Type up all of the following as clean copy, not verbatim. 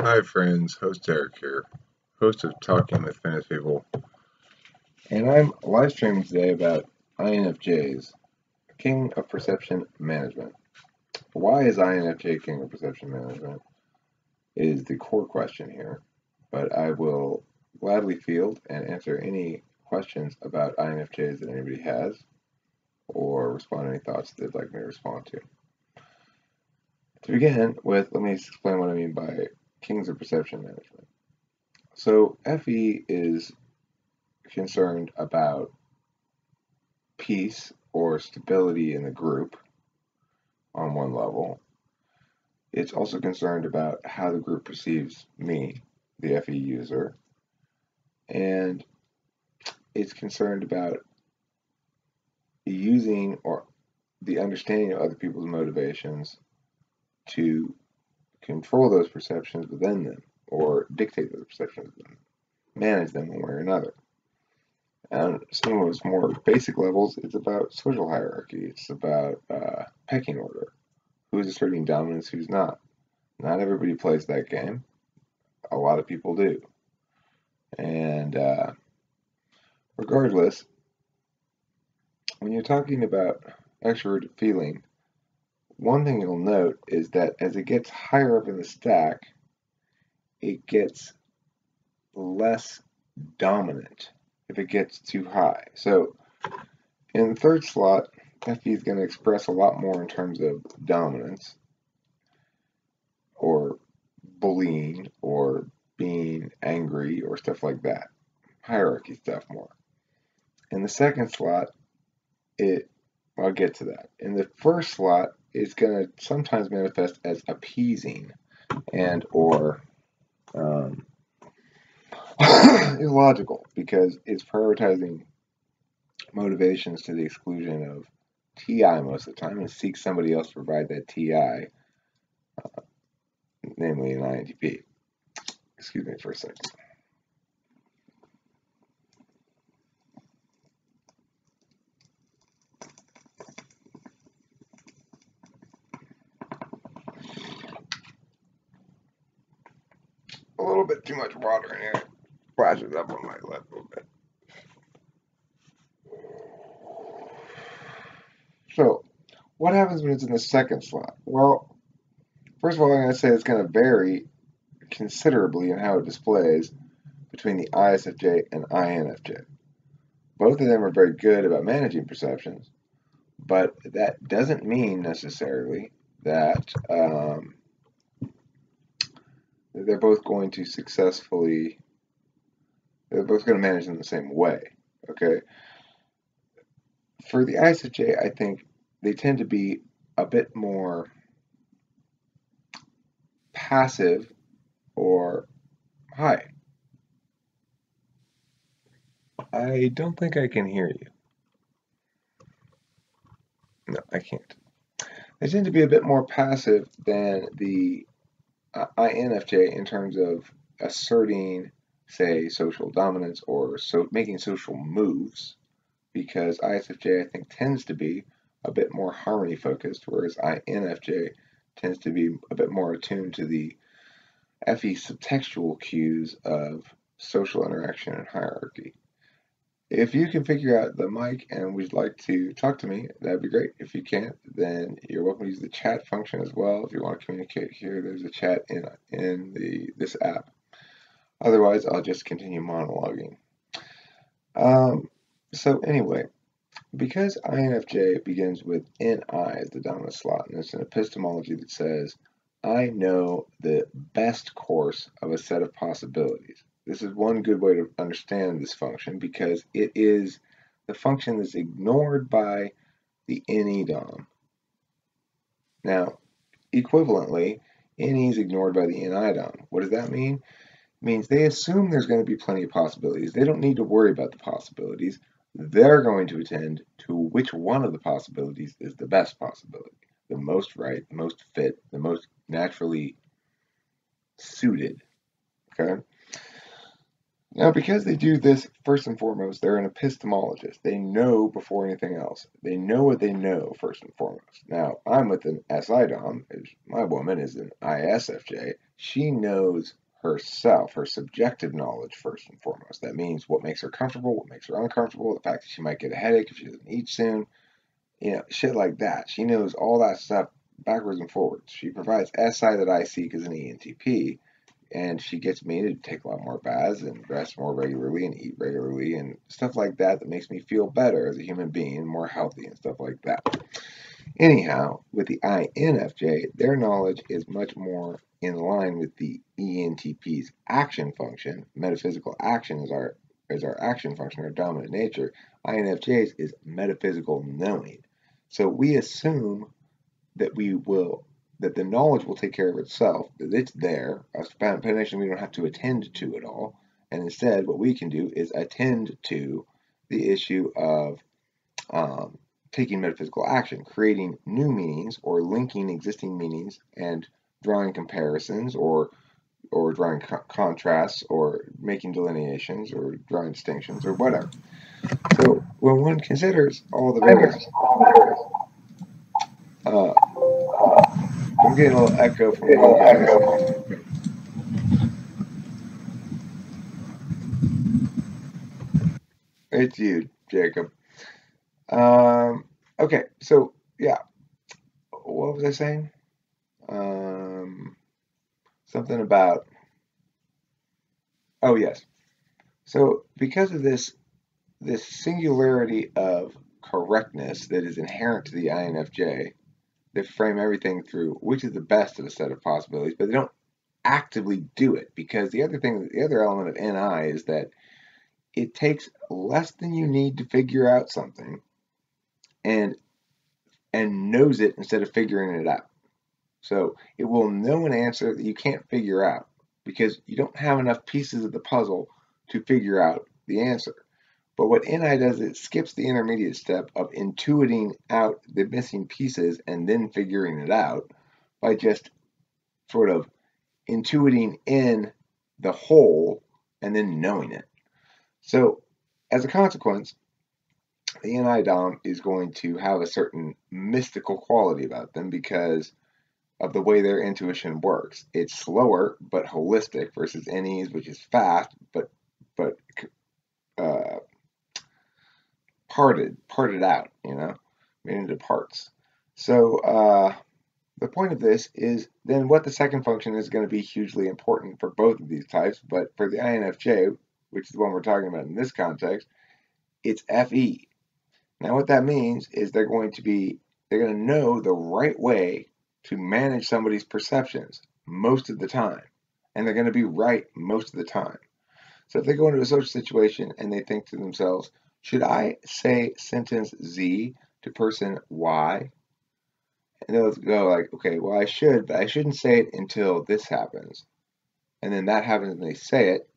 Hi friends, host Eric here, host of Talking with Famous People, and I'm live streaming today about INFJs, King of Perception Management. Why is INFJ King of Perception Management is the core question here, but I will gladly field and answer any questions about INFJs that anybody has, or respond to any thoughts they'd like me to respond to. To begin with, let me explain what I mean by Kings of Perception Management. So FE is concerned about peace or stability in the group on one level. It's also concerned about how the group perceives me, the FE user, and it's concerned about using or the understanding of other people's motivations to control those perceptions within them or dictate those perceptions within them, manage them one way or another. On some of its more basic levels, it's about social hierarchy. It's about pecking order. Who's asserting dominance, who's not. Not everybody plays that game. A lot of people do. And regardless, when you're talking about extroverted feeling, one thing you'll note is that as it gets higher up in the stack, it gets less dominant if it gets too high. So in the third slot, FE is going to express a lot more in terms of dominance or bullying or being angry or stuff like that. Hierarchy stuff more. In the second slot, I'll get to that. In the first slot, it's going to sometimes manifest as appeasing and or illogical because it's prioritizing motivations to the exclusion of TI most of the time and seeks somebody else to provide that TI, namely an INTP. Excuse me for a second. A little bit too much water in here. Splashes up on my lip a little bit. So, what happens when it's in the second slot? Well, first of all, I'm going to say it's going to vary considerably in how it displays between the ISFJ and INFJ. Both of them are very good about managing perceptions, but that doesn't mean necessarily that they're both going to they're both going to manage them the same way, okay? For the ISFJ, I think they tend to be a bit more passive or hi. I don't think I can hear you. No, I can't. They tend to be a bit more passive than the INFJ in terms of asserting, say, social dominance or making social moves, because ISFJ, I think, tends to be a bit more harmony focused, whereas INFJ tends to be a bit more attuned to the FE subtextual cues of social interaction and hierarchy. If you can figure out the mic and would like to talk to me, that'd be great. If you can't, then you're welcome to use the chat function as well. If you want to communicate here, there's a chat in this app. Otherwise, I'll just continue monologuing. So anyway, because INFJ begins with NI as the dominant slot, and it's an epistemology that says, I know the best course of a set of possibilities. This is one good way to understand this function because it is the function that's ignored by the NE DOM. Now, equivalently, NE is ignored by the NI DOM. What does that mean? It means they assume there's going to be plenty of possibilities. They don't need to worry about the possibilities. They're going to attend to which one of the possibilities is the best possibility, the most right, the most fit, the most naturally suited. Okay? Now, because they do this, first and foremost, they're an epistemologist. They know before anything else. They know what they know, first and foremost. Now, I'm with an SIDOM. My woman is an ISFJ. She knows herself, her subjective knowledge, first and foremost. That means what makes her comfortable, what makes her uncomfortable, the fact that she might get a headache if she doesn't eat soon, shit like that. She knows all that stuff backwards and forwards. She provides SI that I seek as an ENTP, and she gets me to take a lot more baths and rest more regularly and eat regularly and stuff like that that makes me feel better as a human being, more healthy and stuff like that. Anyhow, with the INFJ, their knowledge is much more in line with the ENTP's action function. Metaphysical action is our action function, our dominant nature. INFJ's is metaphysical knowing. So we assume that the knowledge will take care of itself, that it's there, a foundation we don't have to attend to at all, and instead what we can do is attend to the issue of taking metaphysical action, creating new meanings or linking existing meanings and drawing comparisons or drawing contrasts or making delineations or drawing distinctions or whatever. So when one considers all the various I'm getting a little echo from you guys. It's you, Jacob. Okay, so yeah, what was I saying? Um, Something about, oh yes. So because of this singularity of correctness that is inherent to the INFJ, they frame everything through which is the best of a set of possibilities, but they don't actively do it because the other element of NI is that it takes less than you need to figure out something and knows it instead of figuring it out. So it will know an answer that you can't figure out because you don't have enough pieces of the puzzle to figure out the answer. But what NI does is it skips the intermediate step of intuiting out the missing pieces and then figuring it out by just sort of intuiting in the whole and then knowing it. So as a consequence, the NI Dom is going to have a certain mystical quality about them because of the way their intuition works. It's slower but holistic versus NE's, which is fast but uh, parted out, made into parts. So the point of this is then what the second function is going to be hugely important for both of these types, but for the INFJ, which is the one we're talking about in this context, it's FE. Now what that means is they're going to know the right way to manage somebody's perceptions most of the time, and they're going to be right most of the time. So if they go into a social situation and they think to themselves, should I say sentence Z to person Y? And they'll go like, okay, well I should, but I shouldn't say it until this happens. And then that happens and they say it,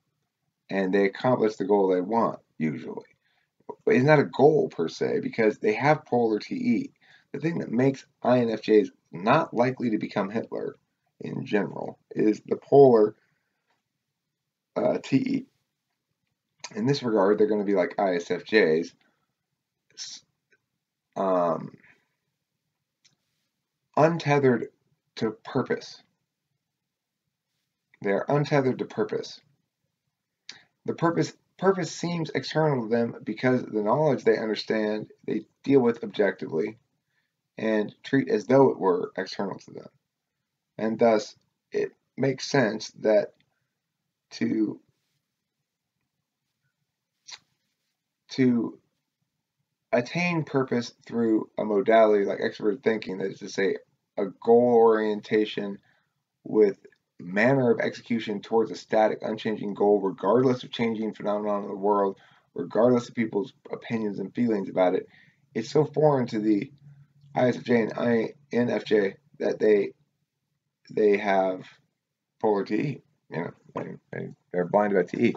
and they accomplish the goal they want, usually. But it's not a goal per se because they have polar TE. The thing that makes INFJs not likely to become Hitler in general is the polar TE. In this regard, they're going to be like ISFJs, untethered to purpose. They're untethered to purpose. The purpose seems external to them because the knowledge they understand they deal with objectively and treat as though it were external to them. And thus, it makes sense that to attain purpose through a modality like extrovert thinking, that is to say, a goal orientation with manner of execution towards a static, unchanging goal, regardless of changing phenomena in the world, regardless of people's opinions and feelings about it, it's so foreign to the ISFJ and INFJ that they have polar TE. They're blinded by TE.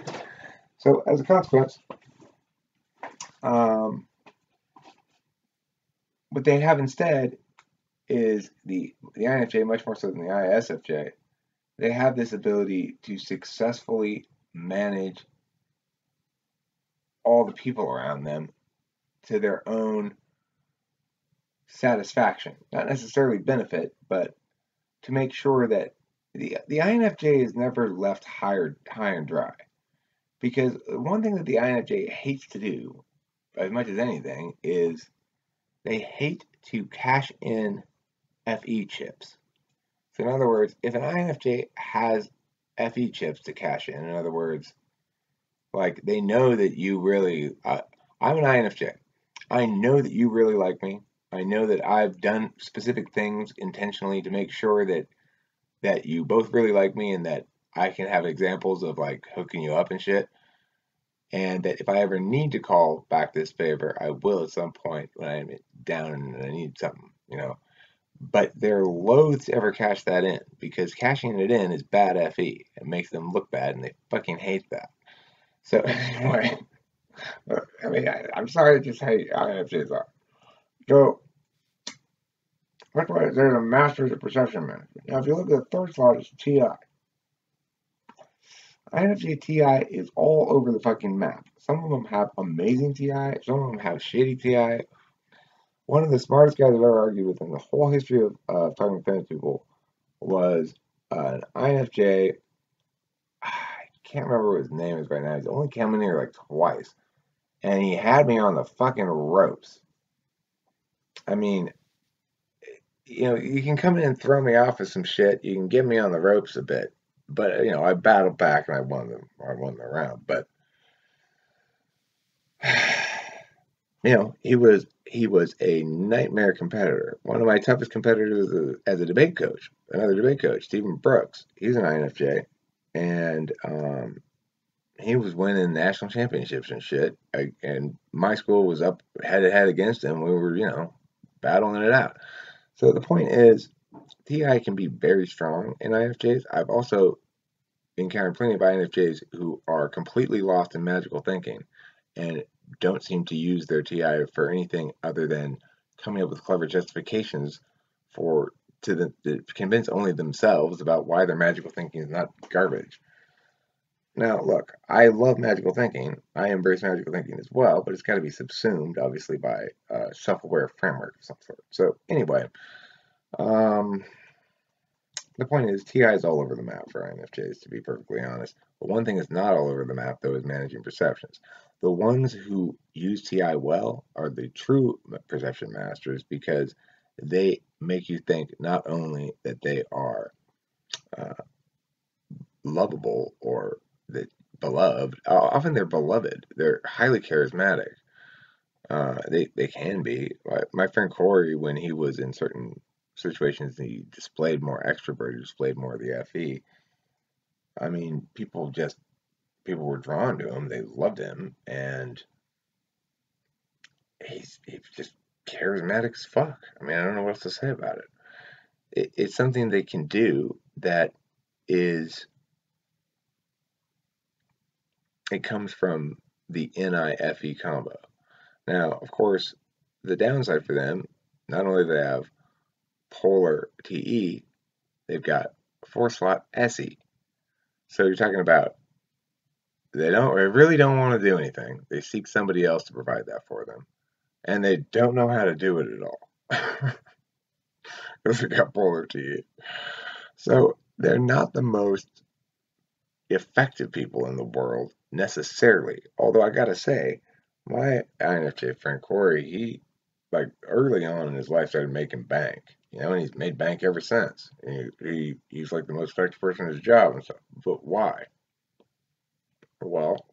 So as a consequence, what they have instead is the INFJ, much more so than the ISFJ, they have this ability to successfully manage all the people around them to their own satisfaction. Not necessarily benefit, but to make sure that the INFJ is never left high and dry. Because one thing that the INFJ hates to do, as much as anything, is they hate to cash in FE chips. So in other words, if an INFJ has FE chips to cash in other words, like they know that you really, I'm an INFJ. I know that you really like me. I know that I've done specific things intentionally to make sure that you both really like me and that I can have examples of like hooking you up and shit. And that if I ever need to call back this favor, I will at some point when I'm down and I need something, But they're loath to ever cash that in because cashing it in is bad FE. It makes them look bad and they fucking hate that. So anyway, I mean, I'm sorry to just hate INFJs are. So, that's why there's a Masters of Perception Management. Now, if you look at the third slot, it's TI. INFJ TI is all over the fucking map. Some of them have amazing TI, some of them have shady TI. One of the smartest guys I've ever argued with in the whole history of talking with famous people was an INFJ. I can't remember what his name is right now. He's only come in here like twice. And he had me on the fucking ropes. I mean, you can come in and throw me off with some shit. You can get me on the ropes a bit. But, I battled back and I won the round. But, he was a nightmare competitor. One of my toughest competitors as a debate coach, another debate coach, Stephen Brooks. He's an INFJ. And he was winning national championships and shit. And my school was up head-to-head against him. We were, battling it out. So the point is, TI can be very strong in INFJs. I've also encountered plenty of INFJs who are completely lost in magical thinking and don't seem to use their TI for anything other than coming up with clever justifications to convince only themselves about why their magical thinking is not garbage. Now, look, I love magical thinking. I embrace magical thinking as well, but it's got to be subsumed, obviously, by a self-aware framework of some sort. So, anyway, the point is, TI is all over the map for INFJs, to be perfectly honest. But one thing that's not all over the map, though, is managing perceptions. The ones who use TI well are the true perception masters because they make you think not only that they are lovable or that beloved, often they're beloved. They're highly charismatic. They can be. My friend Corey, when he was in certain situations, he displayed more extrovert, displayed more of the FE. I mean, people were drawn to him. They loved him, and he's just charismatic as fuck. I mean, I don't know what else to say about it. It's something they can do that is. It comes from the NI-FE combo. Now, of course, the downside for them, not only do they have polar TE, they've got 4-slot SE. So you're talking about they really don't want to do anything. They seek somebody else to provide that for them. And they don't know how to do it at all. Because they got polar TE. So they're not the most effective people in the world necessarily. Although I gotta say, my INFJ friend Corey, he early on in his life started making bank, and he's made bank ever since. He's like the most effective person in his job and stuff. But why? Well,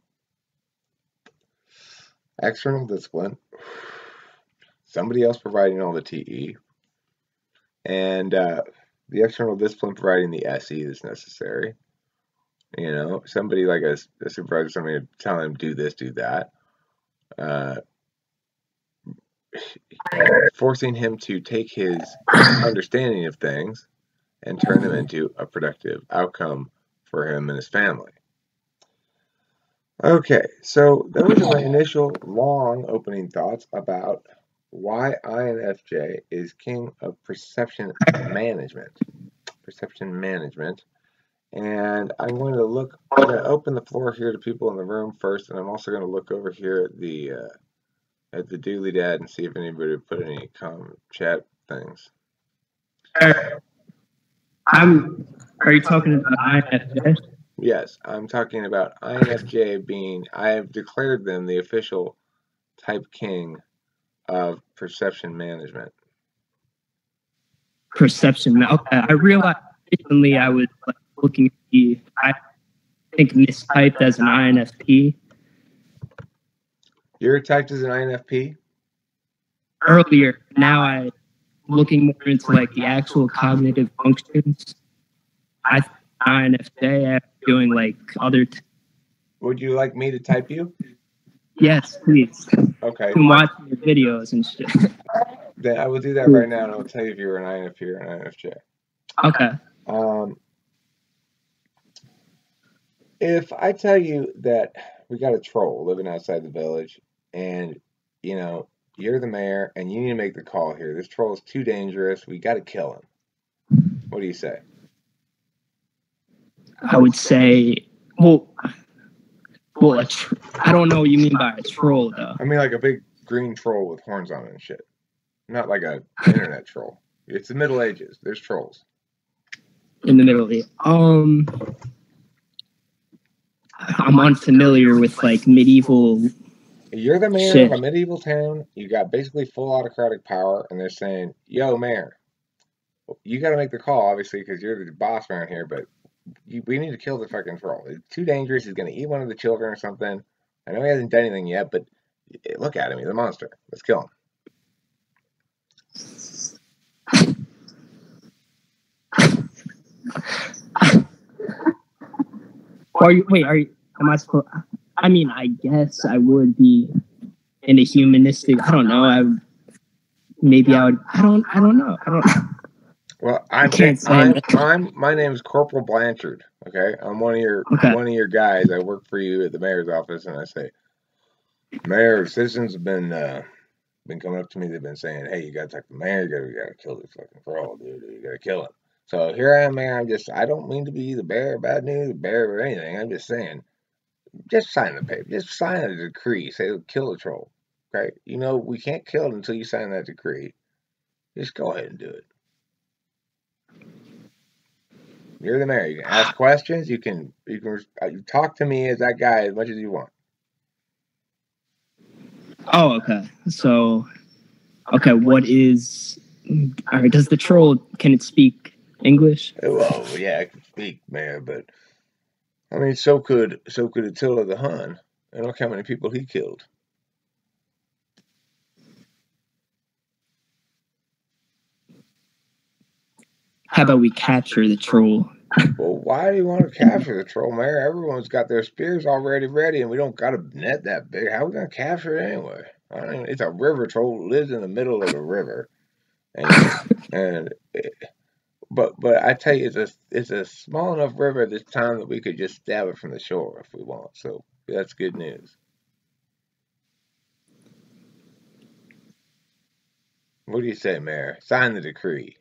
external discipline, somebody else providing all the TE, and the external discipline providing the SE that's necessary. Somebody like a supervisor, somebody telling him do this, do that. Forcing him to take his understanding of things and turn them into a productive outcome for him and his family. Okay, so those are my initial long opening thoughts about why INFJ is king of perception management. Perception management. And I'm going to open the floor here to people in the room first, and I'm also going to look over here at the Dooley Dad and see if anybody would put any chat things. Are you talking about INFJ? Yes, I'm talking about INFJ being, I have declared them the official type king of perception management. Perception. Okay, I realized recently I was looking at I think mistyped as an INFP. You're typed as an INFP? Earlier, now I looking more into the actual cognitive functions. I think INFJ after doing other. Would you like me to type you? Yes, please. Okay. I'm watching your videos and shit. Then I will do that right now, and I'll tell you if you're an INFP or an INFJ. Okay. If I tell you that we got a troll living outside the village, and you're the mayor, and you need to make the call here. This troll is too dangerous. We got to kill him. What do you say? I would say, I don't know what you mean by a troll, though. I mean like a big green troll with horns on it and shit. Not like a internet troll. It's the Middle Ages. There's trolls. In the Middle Ages. I'm unfamiliar with medieval. You're the mayor shit. of a medieval town. You got basically full autocratic power, and they're saying, "Yo, mayor, you got to make the call, obviously, because you're the boss around here. But we need to kill the fucking troll. It's too dangerous. He's gonna eat one of the children or something. I know he hasn't done anything yet, but look at him. He's a monster. Let's kill him." Am I supposed? I mean, I guess I would be in a humanistic. I don't know. I would. I don't know. Well, my name's Corporal Blanchard. Okay, I'm one of your guys. I work for you at the mayor's office, and I say, Mayor, citizens have been coming up to me. They've been saying, "Hey, you gotta talk to the mayor. You gotta kill this fucking troll, dude. You gotta kill him." So here I am, Mayor. I don't mean to be the bearer of bad news, the bearer of anything. I'm just saying, just sign the paper. Just sign a decree. Say, kill the troll. Okay? We can't kill it until you sign that decree. Just go ahead and do it. You're the mayor. You can ask questions. You can talk to me as that guy as much as you want. Oh, okay. So, what is? All right. Does the troll? Can it speak English? Well, yeah, I can speak, Mayor, but I mean, so could Attila the Hun. And look how many people he killed. How about we capture the troll? Well, why do you want to capture the troll, Mayor? Everyone's got their spears already ready, and we don't got a net that big. How are we gonna capture it anyway? It's a river troll who lives in the middle of the river, but I tell you, it's a small enough river this time that we could just stab it from the shore if we want. So that's good news. What do you say, Mayor? Sign the decree.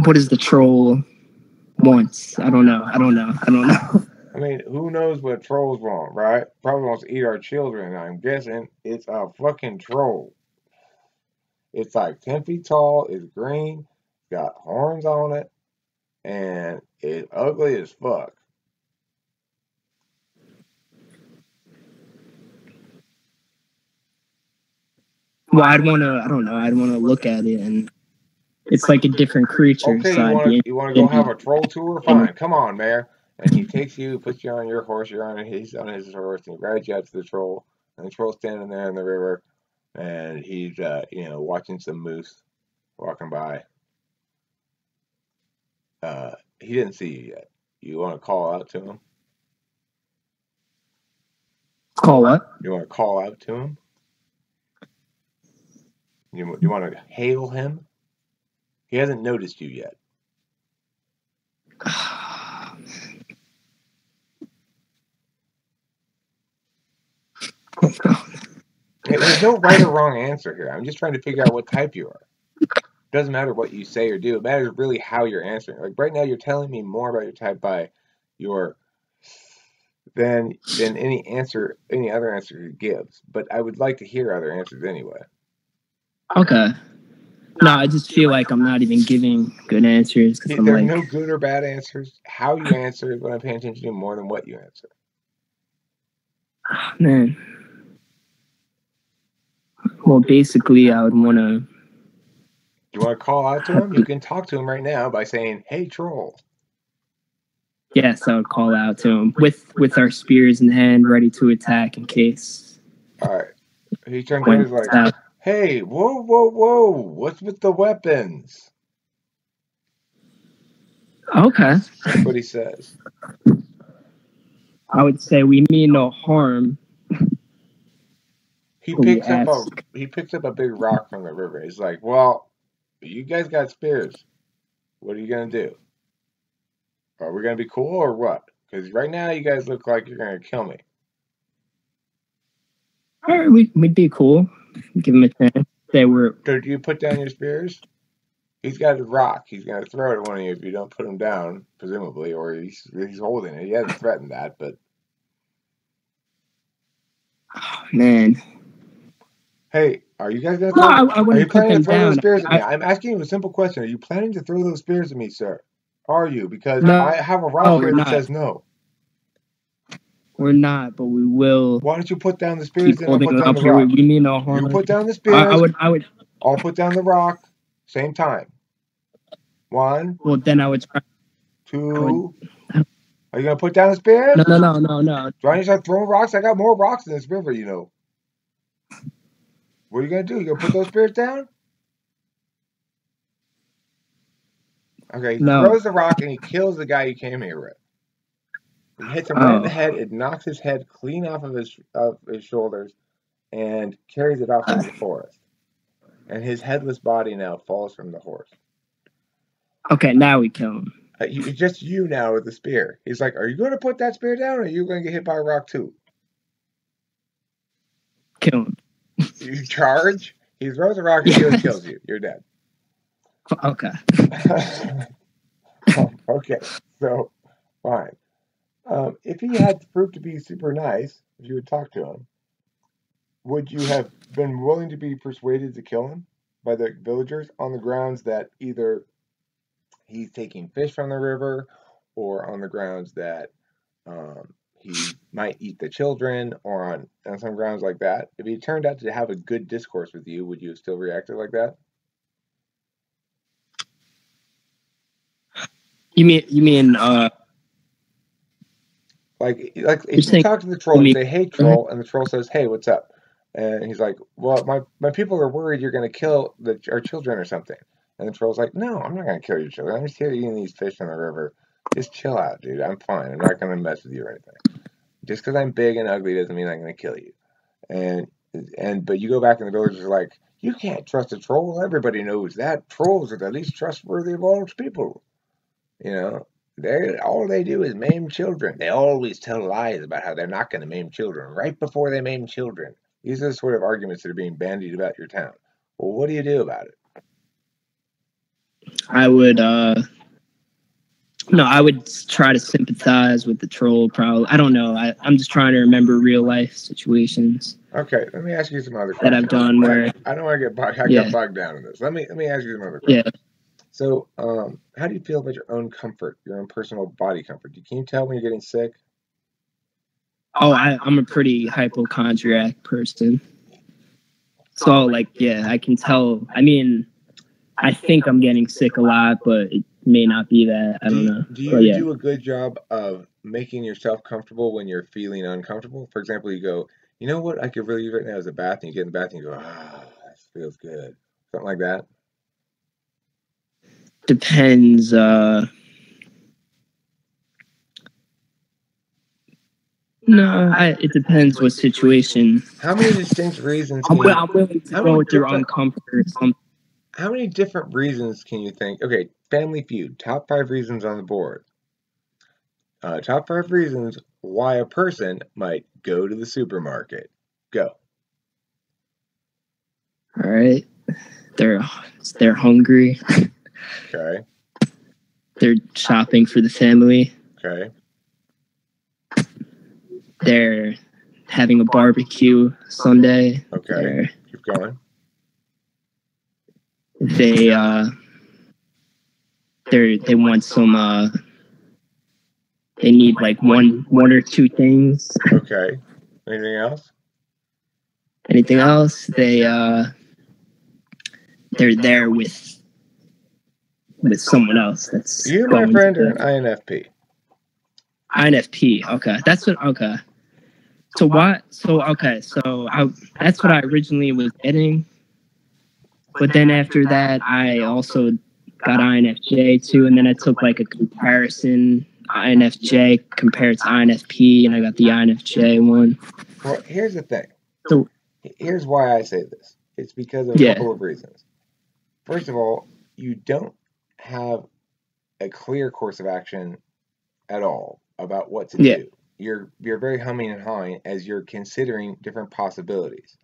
What does the troll want? I don't know. I mean, who knows what trolls want, right? Probably wants to eat our children. I'm guessing it's a fucking troll. It's like 10 feet tall, it's green, got horns on it, and it's ugly as fuck. Well, I'd want to look at it, and it's like a different creature. Okay, so you want to go have a troll tour? Fine, come on, Mayor. And he takes you, puts you on your horse. He's on his horse, and he rides you out to the troll. And the troll's standing there in the river, and he's watching some moose walking by. He didn't see you yet. You want to call out to him? Call what? You want to call out to him? You want to hail him? He hasn't noticed you yet. There's no right or wrong answer here. I'm just trying to figure out what type you are. Doesn't matter what you say or do. It matters really how you're answering. Like right now, you're telling me more about your type by your than any other answer you gives. But I would like to hear other answers anyway. Okay. No, I just feel like I'm not even giving good answers because I'm There are like, no good or bad answers. How you answer is what I'm paying attention to more than what you answer. man. Well, basically, I would want to. You want to call out to him? You can talk to him right now by saying, "Hey, troll." Yes, I would call out to him with our spears in hand, ready to attack in case. All right. He turns around. He's like, "Hey, whoa, whoa, whoa! What's with the weapons?" Okay. That's what he says. I would say we mean no harm. He picks up a big rock from the river. He's like, "Well, you guys got spears. What are you gonna do? Are we gonna be cool or what? Because right now you guys look like you're gonna kill me." All right, we'd be cool. Give him a chance. They were. So do you put down your spears? He's got a rock. He's gonna throw it at one of you if you don't put him down, presumably, or he's holding it. He hasn't threatened that, but Oh, man. hey, are you guys gonna No, throw? I Are you wouldn't put planning to them throw those down. spears at me? I'm asking you a simple question. Are you planning to throw those spears at me, sir? Are you? Because No, I have a rock here that says no. We're not, but we will. Why don't you put down the spears Keep and I'll holding put it down up the here. We rock? mean no harm. You put down the I spears. would. I'll put down the rock. Same time. One. Well, then I would try. Two. Are you gonna put down the spears? No. Do I need to start throwing rocks? I got more rocks in this river, you know. What are you gonna do? You gonna put those spears down? Okay, he throws the rock and he kills the guy he came here with. He hits him right in the head. It knocks his head clean off of his shoulders and carries it off into the forest. And his headless body now falls from the horse. Okay, now we kill him. It's just you now with the spear. He's like, "Are you going to put that spear down, or are you going to get hit by a rock too?" Kill him. You charge. He throws a rock and kills you. You're dead. Okay. Okay, so fine. If he had proved to be super nice, if you would talk to him, would you have been willing to be persuaded to kill him by the villagers on the grounds that either he's taking fish from the river or on the grounds that he might eat the children or on some grounds like that? If he turned out to have a good discourse with you, would you have still reacted like that? You mean like if you talk to the troll and say, "Hey, troll," and the troll says, "Hey, what's up?" And he's like, "Well, my people are worried you're going to kill our children or something." And the troll's like, "No, I'm not going to kill your children. I'm just here eating these fish in the river. Just chill out, dude. I'm fine. I'm not going to mess with you or anything. Just because I'm big and ugly doesn't mean I'm going to kill you." But you go back and the villagers are like, "You can't trust a troll. Everybody knows that trolls are the least trustworthy of all people. You know, all they do is maim children. They always tell lies about how they're not going to maim children right before they maim children. These are the sort of arguments that are being bandied about your town. Well, what do you do about it?" I would I would try to sympathize with the troll. Probably, I don't know. I'm just trying to remember real life situations. Okay, let me ask you some other questions that I've done where I don't want to get got bogged down in this. Let me ask you some other questions. Yeah. So, how do you feel about your own comfort, your own personal body comfort? Can you tell when you're getting sick? Oh, I'm a pretty hypochondriac person. So, like, yeah, I can tell. I mean, I think I'm getting sick a lot, but it may not be that. I don't know. Do you do a good job of making yourself comfortable when you're feeling uncomfortable? For example, you go, "You know what I could really use right now is a bath," and you get in the bath and you go, "Ah, this feels good." Something like that. Depends. No, it depends what situation. How many distinct reasons? I'm willing to go through uncomfort. How many different reasons can you think? Okay, Family Feud, top 5 reasons on the board. Top 5 reasons why a person might go to the supermarket. Go. All right. they're hungry. Okay. They're shopping for the family. Okay. They're having a barbecue Sunday. Okay. Keep going. They want some. They need like one or two things. Okay. Anything else? Anything else? They're there with someone else. That's You, my friend, are an INFP. INFP. Okay, that's what. Okay. So what? So okay. So that's what I originally was getting, but then after that, I also got INFJ too, and then I took like a comparison INFJ compared to INFP, and I got the INFJ one. Well, here's the thing. So here's why I say this. It's because of a couple of reasons. First of all, you don't have a clear course of action at all about what to do. You're very humming and hawing as you're considering different possibilities.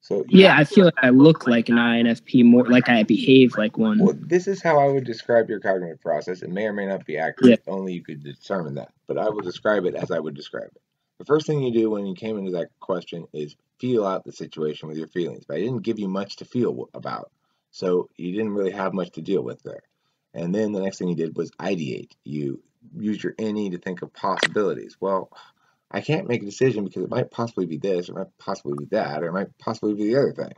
So I feel like I look like an INFP more, like I behave like one. Well, this is how I would describe your cognitive process. It may or may not be accurate. Only you could determine that. But I will describe it as I would describe it. The first thing you do when you came into that question is feel out the situation with your feelings. But I didn't give you much to feel about. So you didn't really have much to deal with there. And then the next thing you did was ideate. You used your NE to think of possibilities. Well, I can't make a decision because it might possibly be this, or it might possibly be that, or it might possibly be the other thing.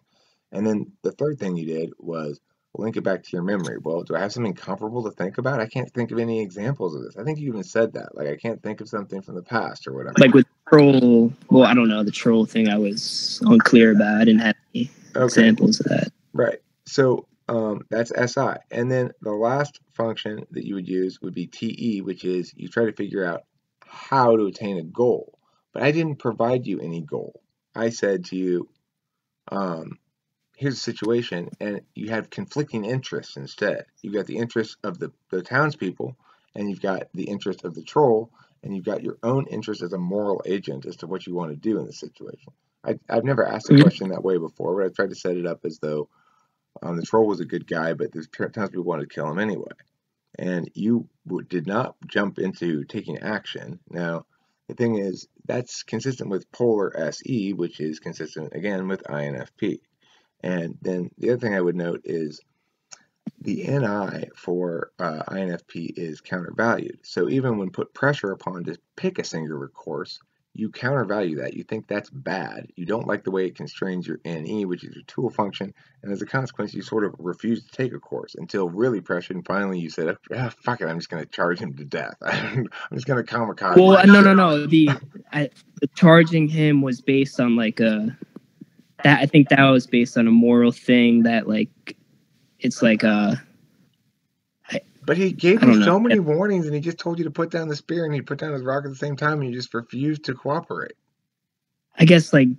And then the third thing you did was link it back to your memory. Well, do I have something comparable to think about? I can't think of any examples of this. I think you even said that. Like, I can't think of something from the past or whatever. Like with troll, well, I don't know, the troll thing I was unclear about. I didn't have any examples of that. Right. So that's SI. And then the last function that you would use would be TE, which is you try to figure out how to attain a goal. But I didn't provide you any goal. I said to you, here's the situation, and you have conflicting interests instead. You've got the interest of the townspeople, and you've got the interest of the troll, and you've got your own interest as a moral agent as to what you want to do in this situation. I've never asked a question that way before, but I tried to set it up as though the troll was a good guy, but the townspeople wanted to kill him anyway. And you did not jump into taking action. Now, the thing is, that's consistent with polar SE, which is consistent, again, with INFP. And then the other thing I would note is the NI for INFP is countervalued. So even when put pressure upon to pick a singular course, you countervalue that. You think that's bad. You don't like the way it constrains your NE, which is your tool function. And as a consequence, you sort of refuse to take a course until really pressured. And finally you said, fuck it, I'm just going to charge him to death. I'm just going to kamikaze. Well, no. The charging him was based on like I think that was based on a moral thing that like it's like but he gave you so many warnings, and he just told you to put down the spear, and he put down his rock at the same time, and you just refused to cooperate. I guess like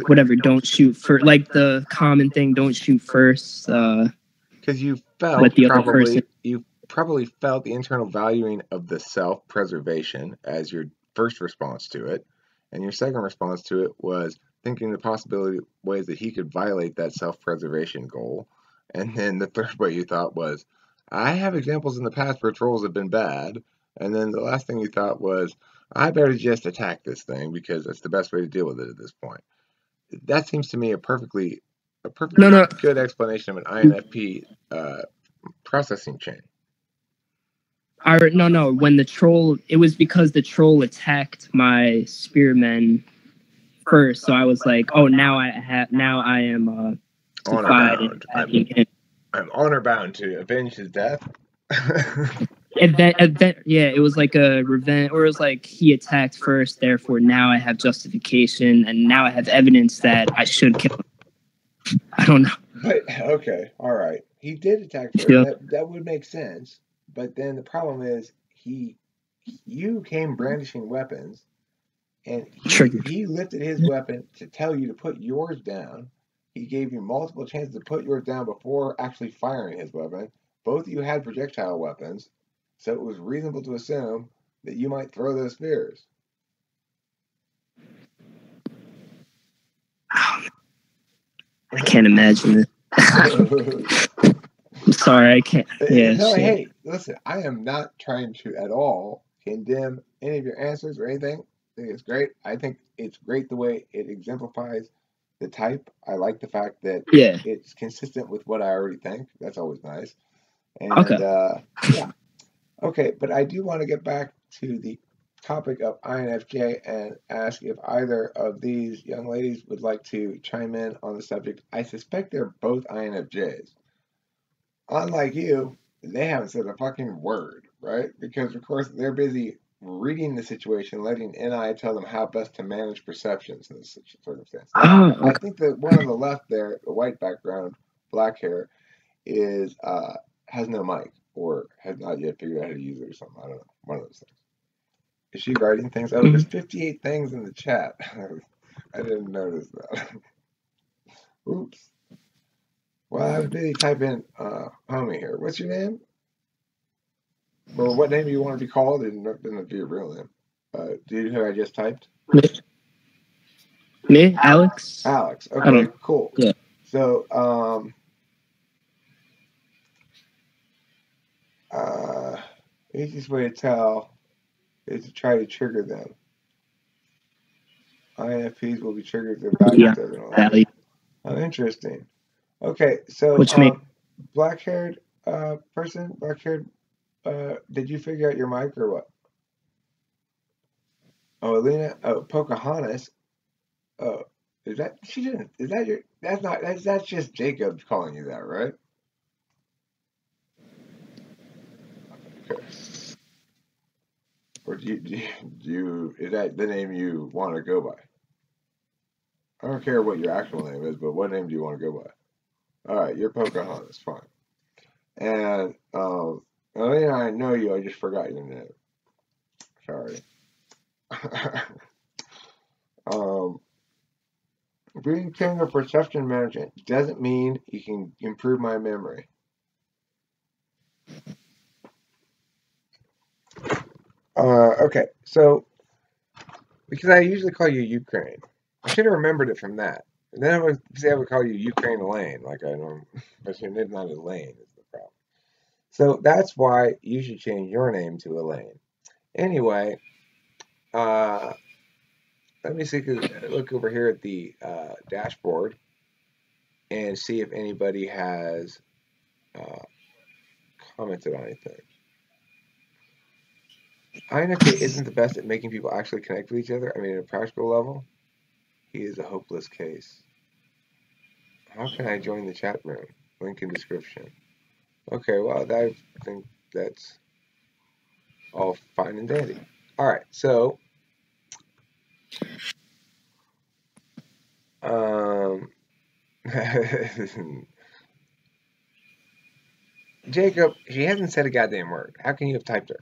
whatever, don't shoot first, like the common thing, don't shoot first. Because you felt you probably felt the internal valuing of the self-preservation as your first response to it, and your second response to it was thinking the possibility ways that he could violate that self-preservation goal. And then the third way you thought was, I have examples in the past where trolls have been bad. And then the last thing you thought was, I better just attack this thing because that's the best way to deal with it at this point. That seems to me a perfectly good explanation of an INFP processing chain. No. When the troll, it was because the troll attacked my spearmen first, so I was like, oh, now I am honor bound. I'm honor bound to avenge his death. It was like a revenge, or it was like he attacked first, therefore now I have justification, and now I have evidence that I should kill him. I don't know. But okay, all right. He did attack first. Yeah. That would make sense. But then the problem is you came brandishing weapons, and he lifted his weapon to tell you to put yours down. He gave you multiple chances to put yours down before actually firing his weapon. Both of you had projectile weapons, so it was reasonable to assume that you might throw those spears. I can't imagine it. I'm sorry, I can't. Yeah, No, shit. hey, listen, I am not trying to at all condemn any of your answers or anything. I think it's great. I think it's great the way it exemplifies the type. I like the fact that Yeah. it's consistent with what I already think. That's always nice. And Okay. yeah. Okay, but I do want to get back to the topic of INFJ and ask if either of these young ladies would like to chime in on the subject. I suspect they're both INFJs. Unlike you, they haven't said a fucking word, right? Because of course they're busy reading the situation, letting NI tell them how best to manage perceptions in this circumstance. Now, Oh, I think that one on the left there, the white background, black hair, is has no mic or has not yet figured out how to use it or something. I don't know. One of those things. Is she writing things? Oh, there's 58 things in the chat. I didn't notice that. Oops. Well, I was busy typing homie here. What's your name? Or what name you want to be called? It doesn't be your real name. Do you know who I just typed? me, Alex. Alex. Okay, cool. Yeah. So, easiest way to tell is to try to trigger them. INFPs will be triggered if their value doesn't align. Oh, interesting. Okay, so black-haired person, black-haired, did you figure out your mic or what? Oh, Alina, oh, Pocahontas. Oh, is that she didn't? Is that your? That's not. That's just Jacob calling you that, right? Okay. Or do you is that the name you want to go by? I don't care what your actual name is, but what name do you want to go by? All right, you're Pocahontas, fine. And Alina, I know you. I just forgot your name. Sorry. Being king of perception management doesn't mean you can improve my memory. Okay, so because I usually call you Ukraine, I should have remembered it from that. And then I would say I would call you Ukraine Elaine, like I know, but your name's not Elaine is the problem. So that's why you should change your name to Elaine. Anyway, let me see. Look over here at the dashboard and see if anybody has commented on anything. INFJ isn't the best at making people actually connect with each other. I mean, at a practical level, he is a hopeless case. How can I join the chat room? Link in description. Okay, well, I think that's all fine and dandy. All right, so Jacob, she hasn't said a goddamn word. How can you have typed her?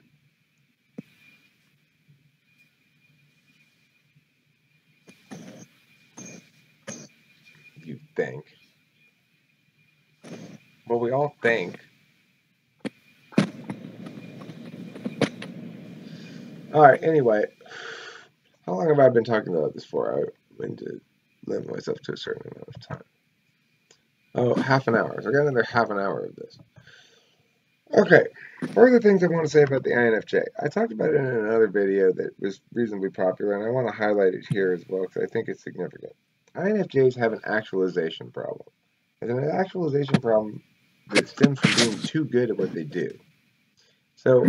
You think. Well, we all think. All right, anyway. How long have I been talking about this for? I meant to limit myself to a certain amount of time. Oh, half an hour. So I got another half an hour of this. Okay, further things I want to say about the INFJ. I talked about it in another video that was reasonably popular, and I want to highlight it here as well because I think it's significant. INFJs have an actualization problem. It's an actualization problem that stems from being too good at what they do. So,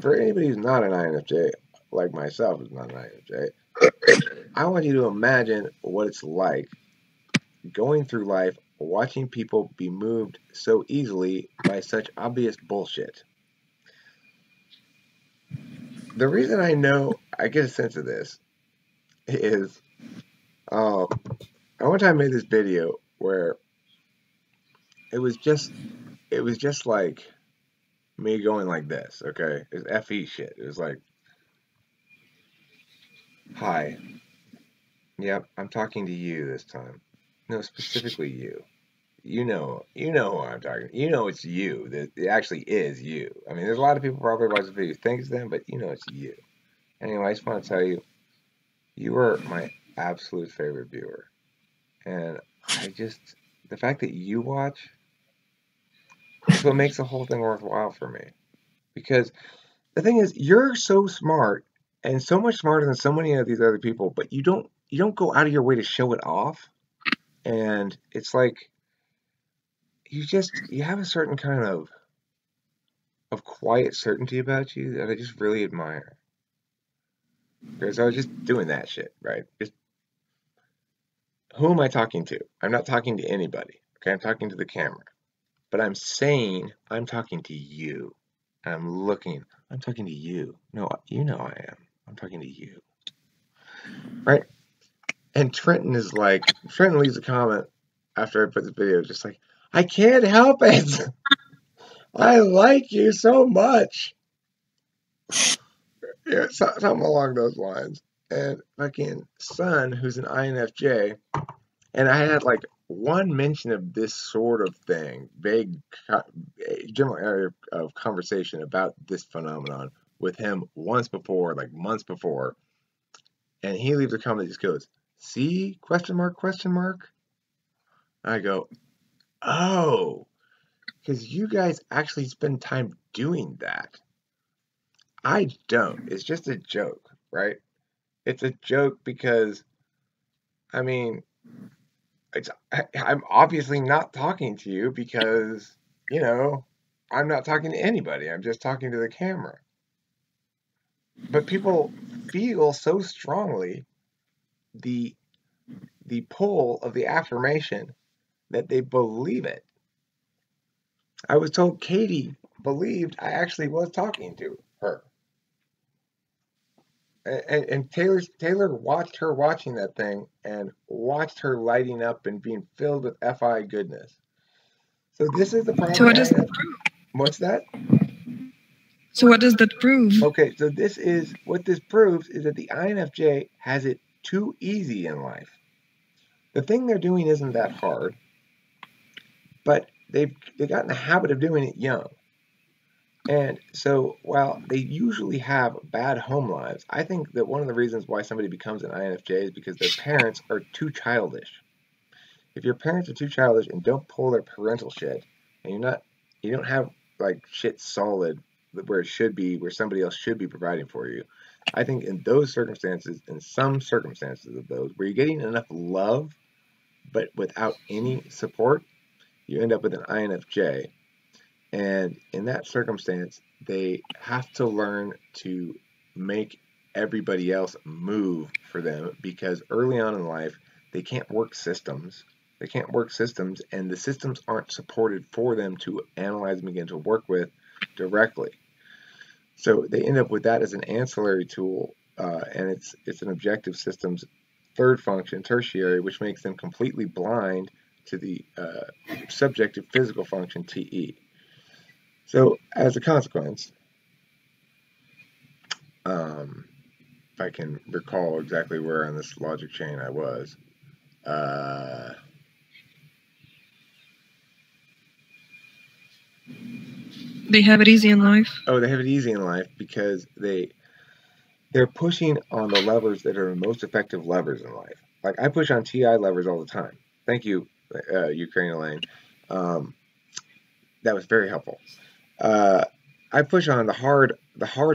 for anybody who's not an INFJ, like myself who's not an INFJ, I want you to imagine what it's like going through life watching people be moved so easily by such obvious bullshit. The reason I know I get a sense of this is I one time made this video where it was just like me going like this, okay? It's FE shit. It was like, hi. Yep, I'm talking to you this time. No, specifically you. You know who I'm talking. You know it's you. That it actually is you. I mean, there's a lot of people probably watch the video think it's them, but you know it's you. Anyway, I just want to tell you, you are my absolute favorite viewer, and the fact that you watch is what makes the whole thing worthwhile for me. Because the thing is, you're so smart and so much smarter than so many of these other people, but you don't go out of your way to show it off. And it's like you have a certain kind of quiet certainty about you that I just really admire. Because I was just doing that shit, right? Just who am I talking to? I'm not talking to anybody. Okay, I'm talking to the camera. But I'm saying I'm talking to you. I'm talking to you. No, you know I am. I'm talking to you. Right? And Trenton leaves a comment after I put this video, just like, I can't help it. I like you so much. Yeah, something along those lines. And fucking Son, who's an INFJ, and I had like one mention of this sort of thing, vague, general area of conversation about this phenomenon with him once before, like months before, and he leaves a comment that just goes, "See? Question mark? Question mark?" I go, "Oh, because you guys actually spend time doing that. I don't. It's just a joke, right? It's a joke because, I mean, I'm obviously not talking to you because, you know, I'm not talking to anybody. I'm just talking to the camera. But people feel so strongly the the pull of the affirmation that they believe it. I was told Katie believed I actually was talking to her. And Taylor watched her watching that thing and watched her lighting up and being filled with FI goodness. So this is the problem. So what does that prove? What's that? So what does that prove? Okay, so what this proves is that the INFJ has it too easy in life. The thing they're doing isn't that hard, but they got in the habit of doing it young. And so while they usually have bad home lives, I think that one of the reasons why somebody becomes an INFJ is because their parents are too childish. If your parents are too childish and don't pull their parental shit, and you don't have like shit solid where it should be, where somebody else should be providing for you, I think in those circumstances, in some circumstances of those, where you're getting enough love but without any support, you end up with an INFJ. And in that circumstance, they have to learn to make everybody else move for them because early on in life, they can't work systems. They can't work systems, and the systems aren't supported for them to analyze and begin to work with directly. So they end up with that as an ancillary tool, and it's an objective systems third function, tertiary, which makes them completely blind to the subjective physical function, TE. So as a consequence, if I can recall exactly where on this logic chain I was, They have it easy in life. oh, they have it easy in life because they're pushing on the levers that are the most effective levers in life. Like I push on TI levers all the time. Thank you, Ukraine Elaine. That was very helpful. I push on the hard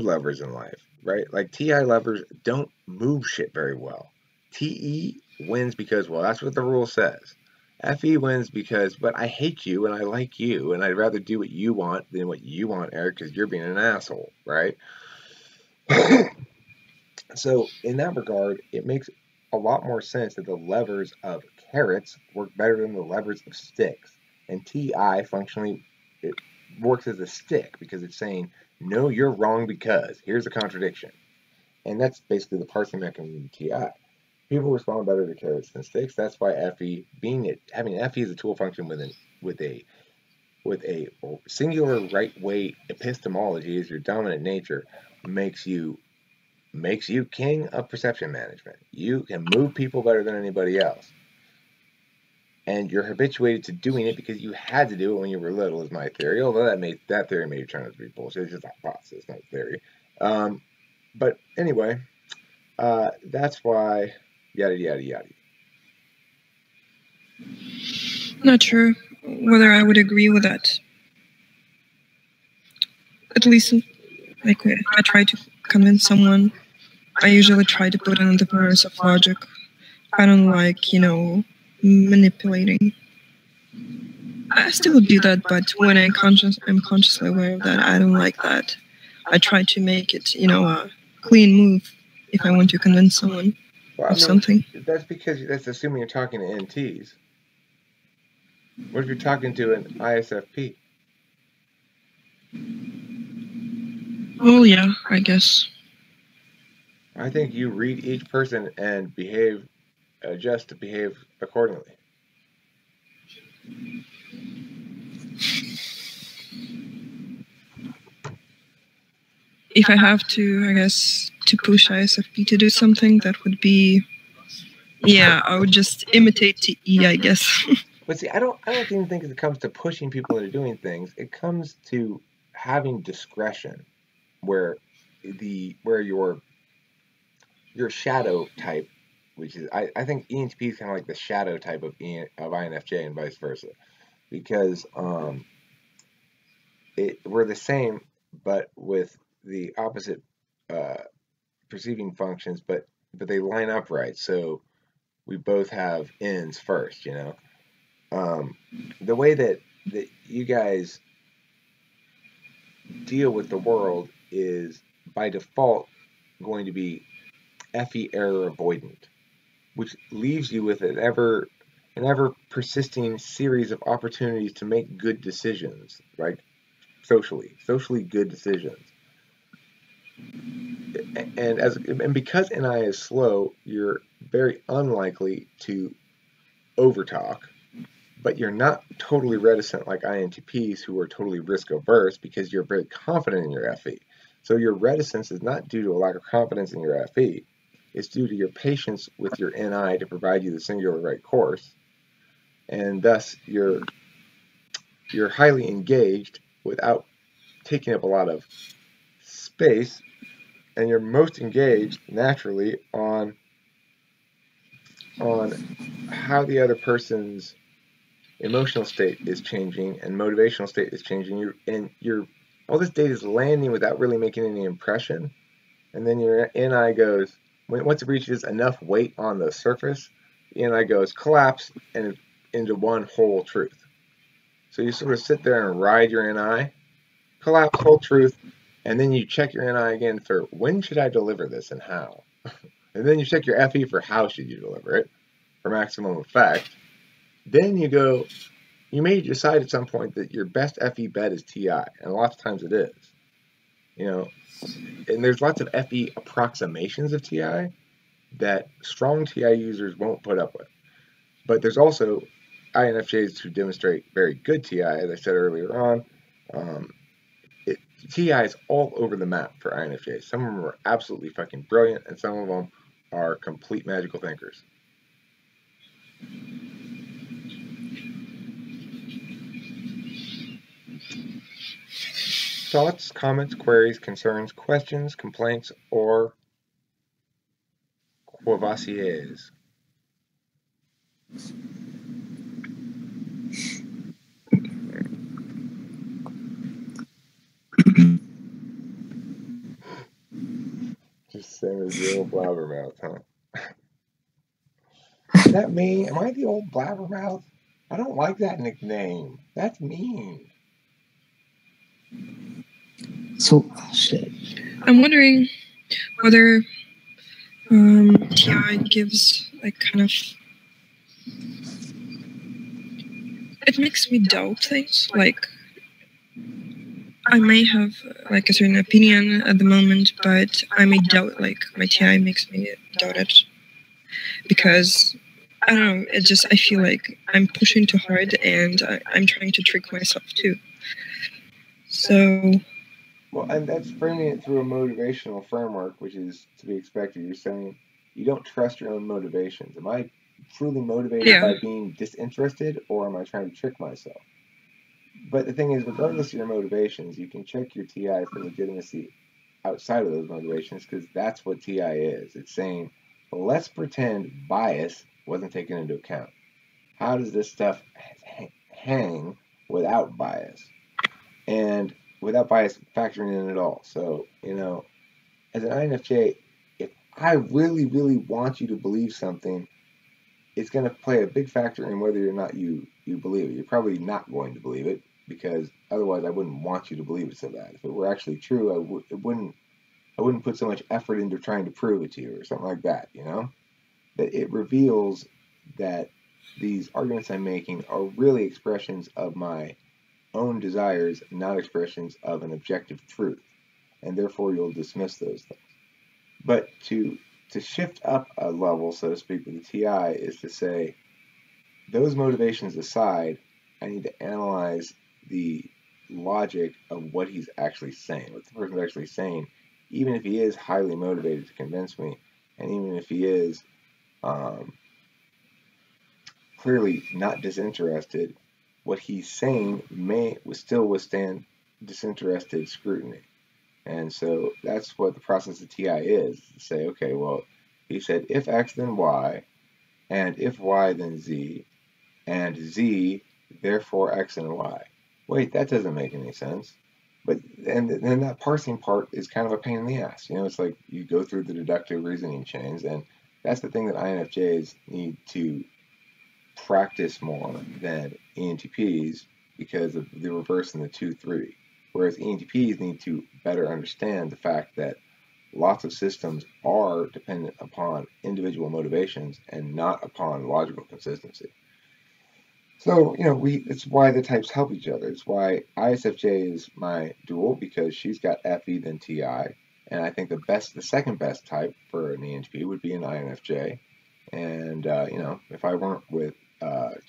levers in life, right? Like TI levers don't move shit very well. TE wins because, well, that's what the rule says. FE wins because, but I hate you and I like you and I'd rather do what you want than what you want, Eric, because you're being an asshole, right? So in that regard, it makes a lot more sense that the levers of carrots work better than the levers of sticks. And TI functionally, it works as a stick because it's saying, no, you're wrong because here's a contradiction. And that's basically the parsing mechanism of TI. People respond better to carrots than sticks. That's why FE, having FE as a tool function with a singular right way epistemology as your dominant nature makes you king of perception management. You can move people better than anybody else. And you're habituated to doing it because you had to do it when you were little, is my theory. Although that theory may turn out to be bullshit. It's just a hypothesis, it's not a theory. But anyway, that's why yada yada yada. Not sure whether I would agree with that. At least, like, when I try to convince someone, I usually try to put it in the terms of logic. I don't like, manipulating. I still do that, but when I'm consciously aware of that, I don't like that. I try to make it, a clean move if I want to convince someone of something. That's because that's assuming you're talking to NTs. What if you're talking to an ISFP? Well, yeah, I guess. I think you read each person and adjust to behave accordingly. If I have to, I guess, to push ISFP to do something, that would be, I would just imitate TE, I guess. But see, I don't even think it comes to pushing people into doing things. It comes to having discretion, where your shadow type, which is I think ENTP is kind of like the shadow type of INFJ and vice versa, because we're the same but with the opposite perceiving functions, but they line up right. So we both have ends first, the way that you guys deal with the world is by default going to be FE error avoidant, which leaves you with an ever persisting series of opportunities to make good decisions, right? Socially good decisions. And because NI is slow, you're very unlikely to overtalk, but you're not totally reticent like INTPs who are totally risk averse because you're very confident in your FE. So your reticence is not due to a lack of confidence in your FE. It's due to your patience with your NI to provide you the singular right course. And thus you're highly engaged without taking up a lot of space, and you're most engaged naturally on how the other person's emotional state is changing and motivational state is changing. All this data is landing without really making any impression, and then your NI goes, once it reaches enough weight on the surface, the NI goes collapse and into one whole truth. So you sort of sit there and ride your NI, collapse, whole truth, and then you check your NI again for when should I deliver this and how. And then you check your FE for how should you deliver it for maximum effect. Then you may decide at some point that your best FE bet is TI, and lots of times it is. And there's lots of FE approximations of TI that strong TI users won't put up with. But there's also INFJs who demonstrate very good TI, as I said earlier on. TI is all over the map for INFJs. Some of them are absolutely fucking brilliant, and some of them are complete magical thinkers. Thoughts, comments, queries, concerns, questions, complaints, or Courvoisiers? Just same as the old blabbermouth, huh? Is that me? Am I the old blabbermouth? I don't like that nickname. That's mean. So, shit. I'm wondering whether TI gives like kind of, it makes me doubt things. Like, I may have like a certain opinion at the moment, but I may doubt, like, my TI makes me doubt it. Because, I don't know, I feel like I'm pushing too hard and I'm trying to trick myself too. So... Well, and that's framing it through a motivational framework, which is to be expected. You're saying you don't trust your own motivations. Am I truly motivated by being disinterested, or am I trying to trick myself? But the thing is, regardless of your motivations, you can check your TI for legitimacy outside of those motivations, because that's what TI is. It's saying, well, let's pretend bias wasn't taken into account. how does this stuff hang without bias? And without bias factoring in at all. So, as an INFJ, if I really, really want you to believe something, it's going to play a big factor in whether or not you believe it. You're probably not going to believe it, because otherwise I wouldn't want you to believe it so bad. If it were actually true, I wouldn't put so much effort into trying to prove it to you or something like that, That it reveals that these arguments I'm making are really expressions of my own desires, not expressions of an objective truth. And therefore you'll dismiss those things. But to shift up a level, so to speak, with the TI is to say, those motivations aside, I need to analyze the logic of what he's actually saying, what the person's actually saying, even if he is highly motivated to convince me, and even if he is clearly not disinterested, what he's saying may still withstand disinterested scrutiny. And so that's what the process of TI is, to say, okay, well, he said if X then Y, and if Y then Z, and Z therefore X and Y. Wait, that doesn't make any sense. But and then that parsing part is kind of a pain in the ass. It's like you go through the deductive reasoning chains, and that's the thing that INFJs need to practice more than ENTPs, because of the reverse in the 2-3. Whereas ENTPs need to better understand the fact that lots of systems are dependent upon individual motivations and not upon logical consistency. So, it's why the types help each other. It's why ISFJ is my dual, because she's got FE then TI. And I think the second best type for an ENTP would be an INFJ. And, if I weren't with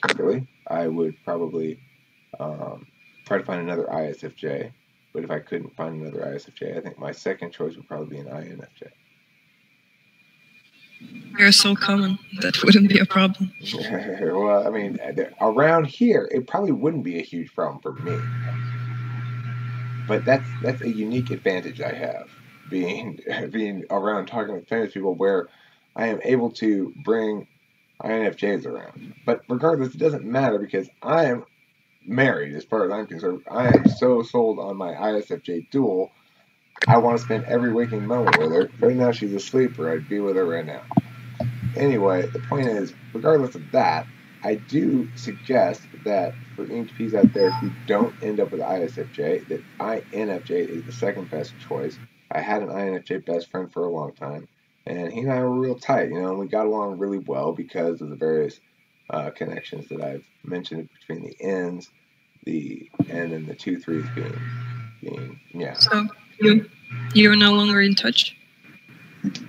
Kimberly, I would probably try to find another ISFJ. But if I couldn't find another ISFJ, I think my second choice would probably be an INFJ. You're so common. That wouldn't be a problem. Well, I mean, around here, it probably wouldn't be a huge problem for me. But that's a unique advantage I have, being around talking with famous people, where I am able to bring INFJs around. But regardless, it doesn't matter, because I am married, as far as I'm concerned. I am so sold on my ISFJ dual. I want to spend every waking moment with her. Right now she's asleep, or I'd be with her right now. Anyway, the point is, regardless of that, I do suggest that for ENTPs out there who don't end up with ISFJ, that INFJ is the second best choice. I had an INFJ best friend for a long time, and he and I were real tight, and we got along really well because of the various connections that I've mentioned between the N's, the N, and the 2-3s being yeah. So you're no longer in touch?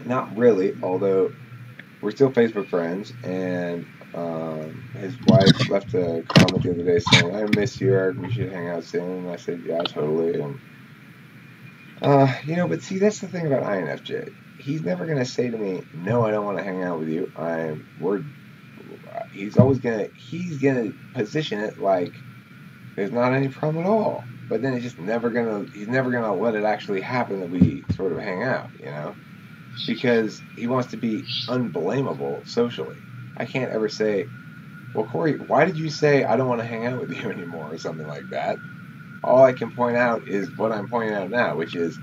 Not really, although we're still Facebook friends, and his wife left a comment the other day saying, "I miss you, Eric, we should hang out soon." And I said, "Yeah, totally." And but see, that's the thing about INFJ. He's never gonna say to me, "No, I don't want to hang out with you." He's gonna position it like there's not any problem at all. But then he's never gonna let it actually happen that we sort of hang out, because he wants to be unblameable socially. I can't ever say, "Well, Corey, why did you say I don't want to hang out with you anymore?" or something like that. All I can point out is what I'm pointing out now, which is,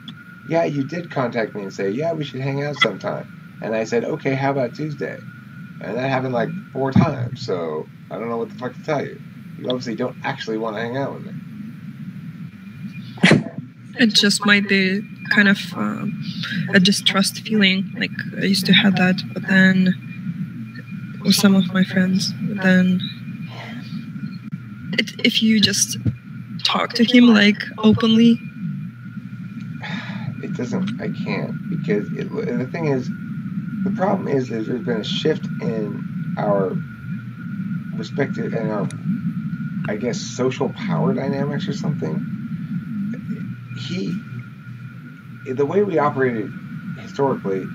yeah, you did contact me and say, "Yeah, we should hang out sometime." And I said, "Okay, how about Tuesday?" And that happened like 4 times, so I don't know what the fuck to tell you. You obviously don't actually want to hang out with me. It just might be kind of a distrust feeling. Like, I used to have that, but then with some of my friends, but then if you just talk to him like openly, I can't, because the thing is, the problem is there's been a shift in our respective and our, I guess, social power dynamics or something. The way we operated historically,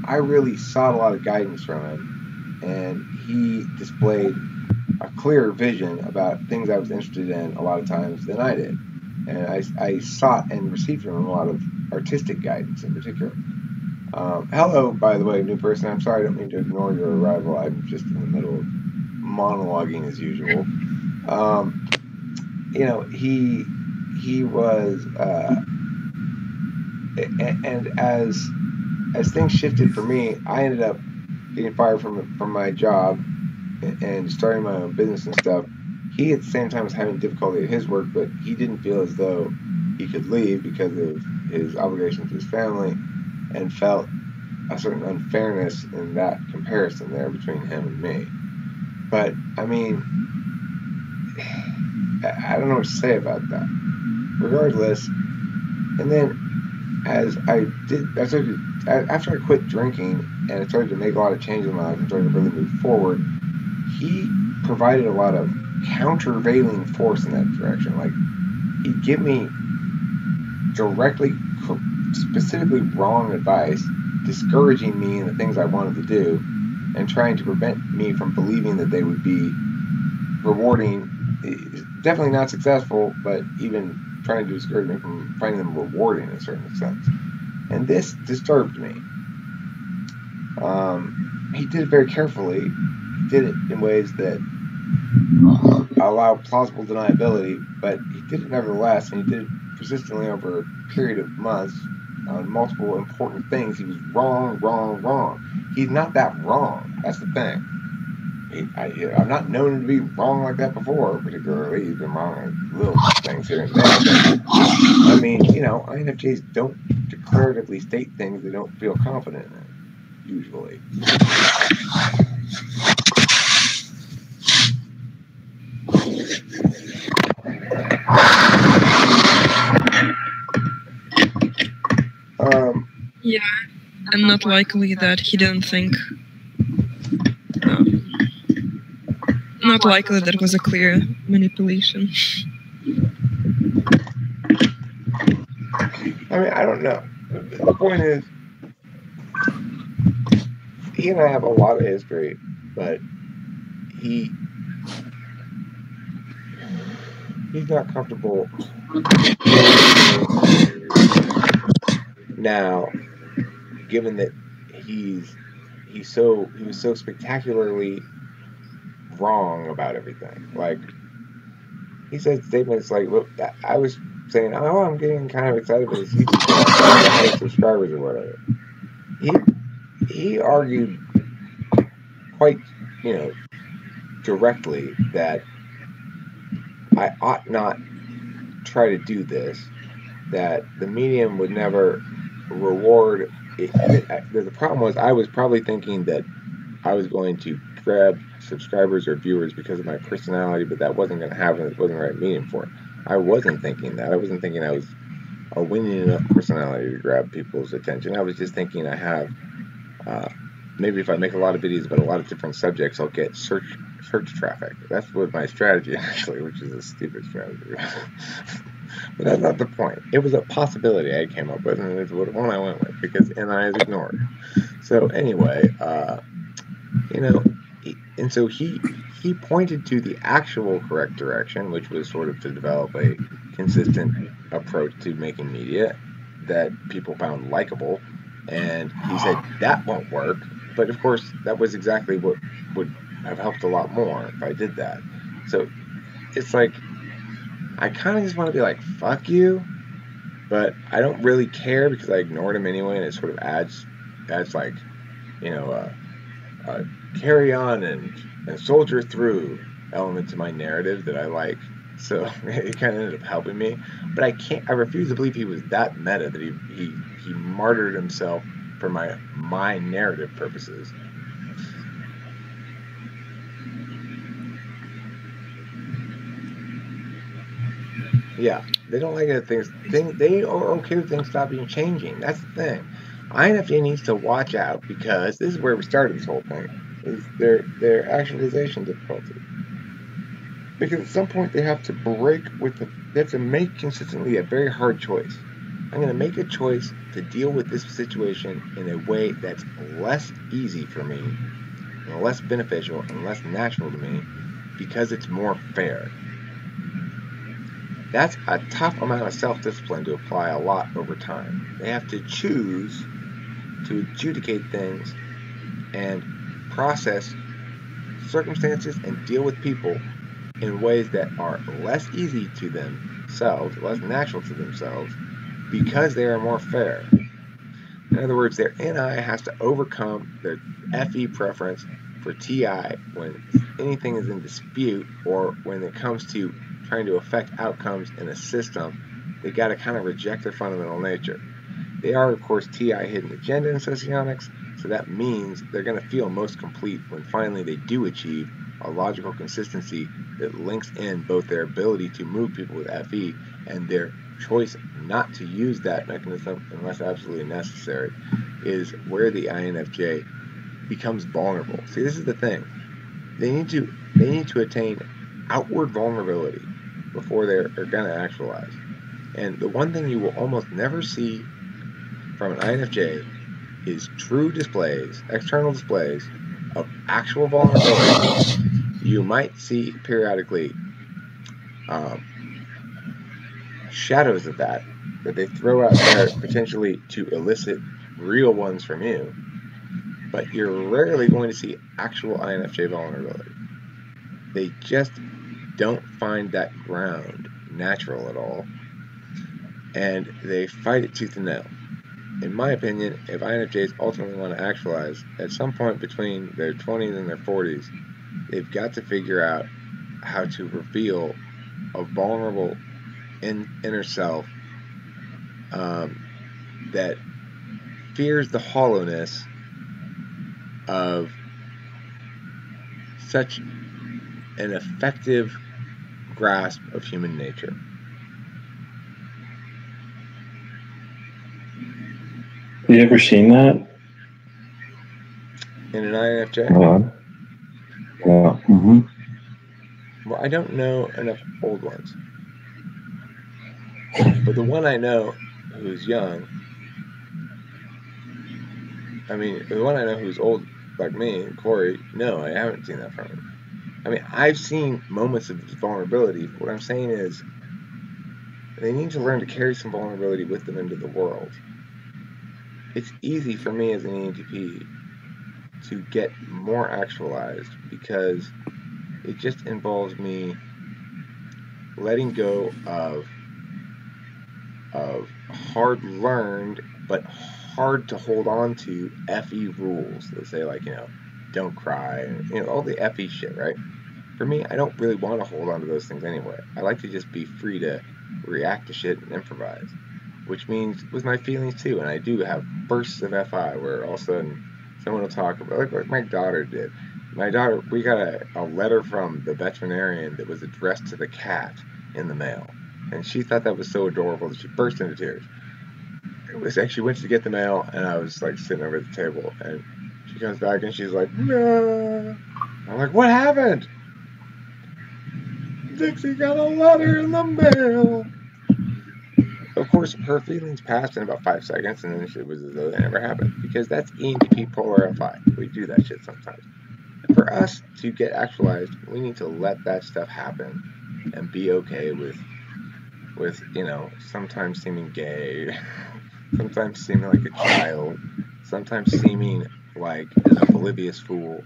I really sought a lot of guidance from him, and he displayed a clearer vision about things I was interested in a lot of times than I did. And I sought and received from him a lot of artistic guidance in particular. Hello, by the way, new person. I'm sorry, I don't mean to ignore your arrival. I'm just in the middle of monologuing as usual. You know, he was, and as things shifted for me, I ended up getting fired from my job and starting my own business and stuff. He at the same time was having difficulty at his work, but he didn't feel as though he could leave because of his obligations to his family, and felt a certain unfairness in that comparison there between him and me. But I mean, I don't know what to say about that. Regardless, and then after I quit drinking and I started to make a lot of changes in my life and started to really move forward, he provided a lot of countervailing force in that direction. Like, he'd give me directly, specifically wrong advice, discouraging me in the things I wanted to do, and trying to prevent me from believing that they would be rewarding. Definitely not successful, but even trying to discourage me from finding them rewarding in a certain sense. And this disturbed me. He did it very carefully. He did it in ways that allow plausible deniability, but he did it nevertheless, and he did it persistently over a period of months on multiple important things. He was wrong. He's not that wrong. That's the thing. I'm not known to be wrong like that before, particularly. He's been wrong on little things here and there. But, I mean, you know, INFJs don't declaratively state things they don't feel confident in, usually. Yeah, and not likely that he didn't think. Not likely that was a clear manipulation. I mean, I don't know. The point is, he and I have a lot of history, but he's not comfortable now, given that he was so spectacularly wrong about everything. Like, he said statements like, "Look, I was saying, oh, I'm getting kind of excited for this YouTube channel, 100 subscribers or whatever." He argued quite, directly that I ought not try to do this, that the medium would never reward it. The problem was, I was probably thinking that I was going to grab subscribers or viewers because of my personality, but that wasn't going to happen. It wasn't the right medium for it. I wasn't thinking that. I wasn't thinking I was a winning enough personality to grab people's attention. I was just thinking I have, maybe if I make a lot of videos about a lot of different subjects, I'll get search traffic. That's what my strategy, actually, which is a stupid strategy. But that's not the point. It was a possibility I came up with, and it's what one I went with, because NI is ignored. So anyway, and so he pointed to the actual correct direction, which was sort of to develop a consistent approach to making media that people found likable, and he said that won't work. But of course, that was exactly what would have helped a lot more if I did that. So it's like, I kind of just want to be like, fuck you, but I don't really care because I ignored him anyway, and it sort of adds like, carry on and soldier through element to my narrative that I like. So it kind of ended up helping me. But I refuse to believe he was that meta that he martyred himself for my narrative purposes. Yeah, they don't like it. They are okay with things stopping changing. That's the thing. INFJ needs to watch out, because this is where we started this whole thing. Is their actualization difficulty. Because at some point they have to they have to make consistently a very hard choice. I'm going to make a choice to deal with this situation in a way that's less easy for me, and less beneficial, and less natural to me, because it's more fair. That's a tough amount of self-discipline to apply a lot over time. They have to choose to adjudicate things and process circumstances and deal with people in ways that are less easy to themselves, less natural to themselves, because they are more fair. In other words, their NI has to overcome their FE preference for TI when anything is in dispute, or when it comes to trying to affect outcomes in a system. They got to kind of reject their fundamental nature. They are, of course, TI hidden agenda in socionics, so that means they're going to feel most complete when finally they do achieve a logical consistency that links in both their ability to move people with FE and their choice not to use that mechanism unless absolutely necessary, is where the INFJ becomes vulnerable. See, this is the thing. They need to attain outward vulnerability before they're going to actualize. And the one thing you will almost never see from an INFJ is true displays, external displays of actual vulnerability. You might see periodically shadows of that they throw out there potentially to elicit real ones from you, but you're rarely going to see actual INFJ vulnerability. They just don't find that ground natural at all, and they fight it tooth and nail. In my opinion, if INFJs ultimately want to actualize, at some point between their 20s and their 40s, they've got to figure out how to reveal a vulnerable inner self that fears the hollowness of such an effective grasp of human nature. You ever seen that? In an INFJ? Yeah. Mm-hmm. Well, I don't know enough old ones. But the one I know who's young, the one I know who's old like me, Corey, no, I haven't seen that from him. I've seen moments of vulnerability. What I'm saying is they need to learn to carry some vulnerability with them into the world. It's easy for me as an ENTP to get more actualized because it just involves me letting go of hard-learned but hard to hold on to FE rules that say, like, don't cry, and all the FE shit, right? For me, I don't really want to hold on to those things anyway. I like to just be free to react to shit and improvise, which means with my feelings too. And I do have bursts of FI where all of a sudden someone will talk about, like my daughter did. My daughter, we got a letter from the veterinarian that was addressed to the cat in the mail. And she thought that was so adorable that she burst into tears. It was actually, went to get the mail, and I was like sitting over at the table, and she comes back and she's like, no. I'm like, what happened? Dixie got a letter in the mail. Of course, her feelings passed in about 5 seconds, and then it was as though that never happened, because that's ENTP polar FI. We do that shit sometimes. And for us to get actualized, we need to let that stuff happen and be okay with sometimes seeming gay, sometimes seeming like a child, sometimes seeming like an oblivious fool.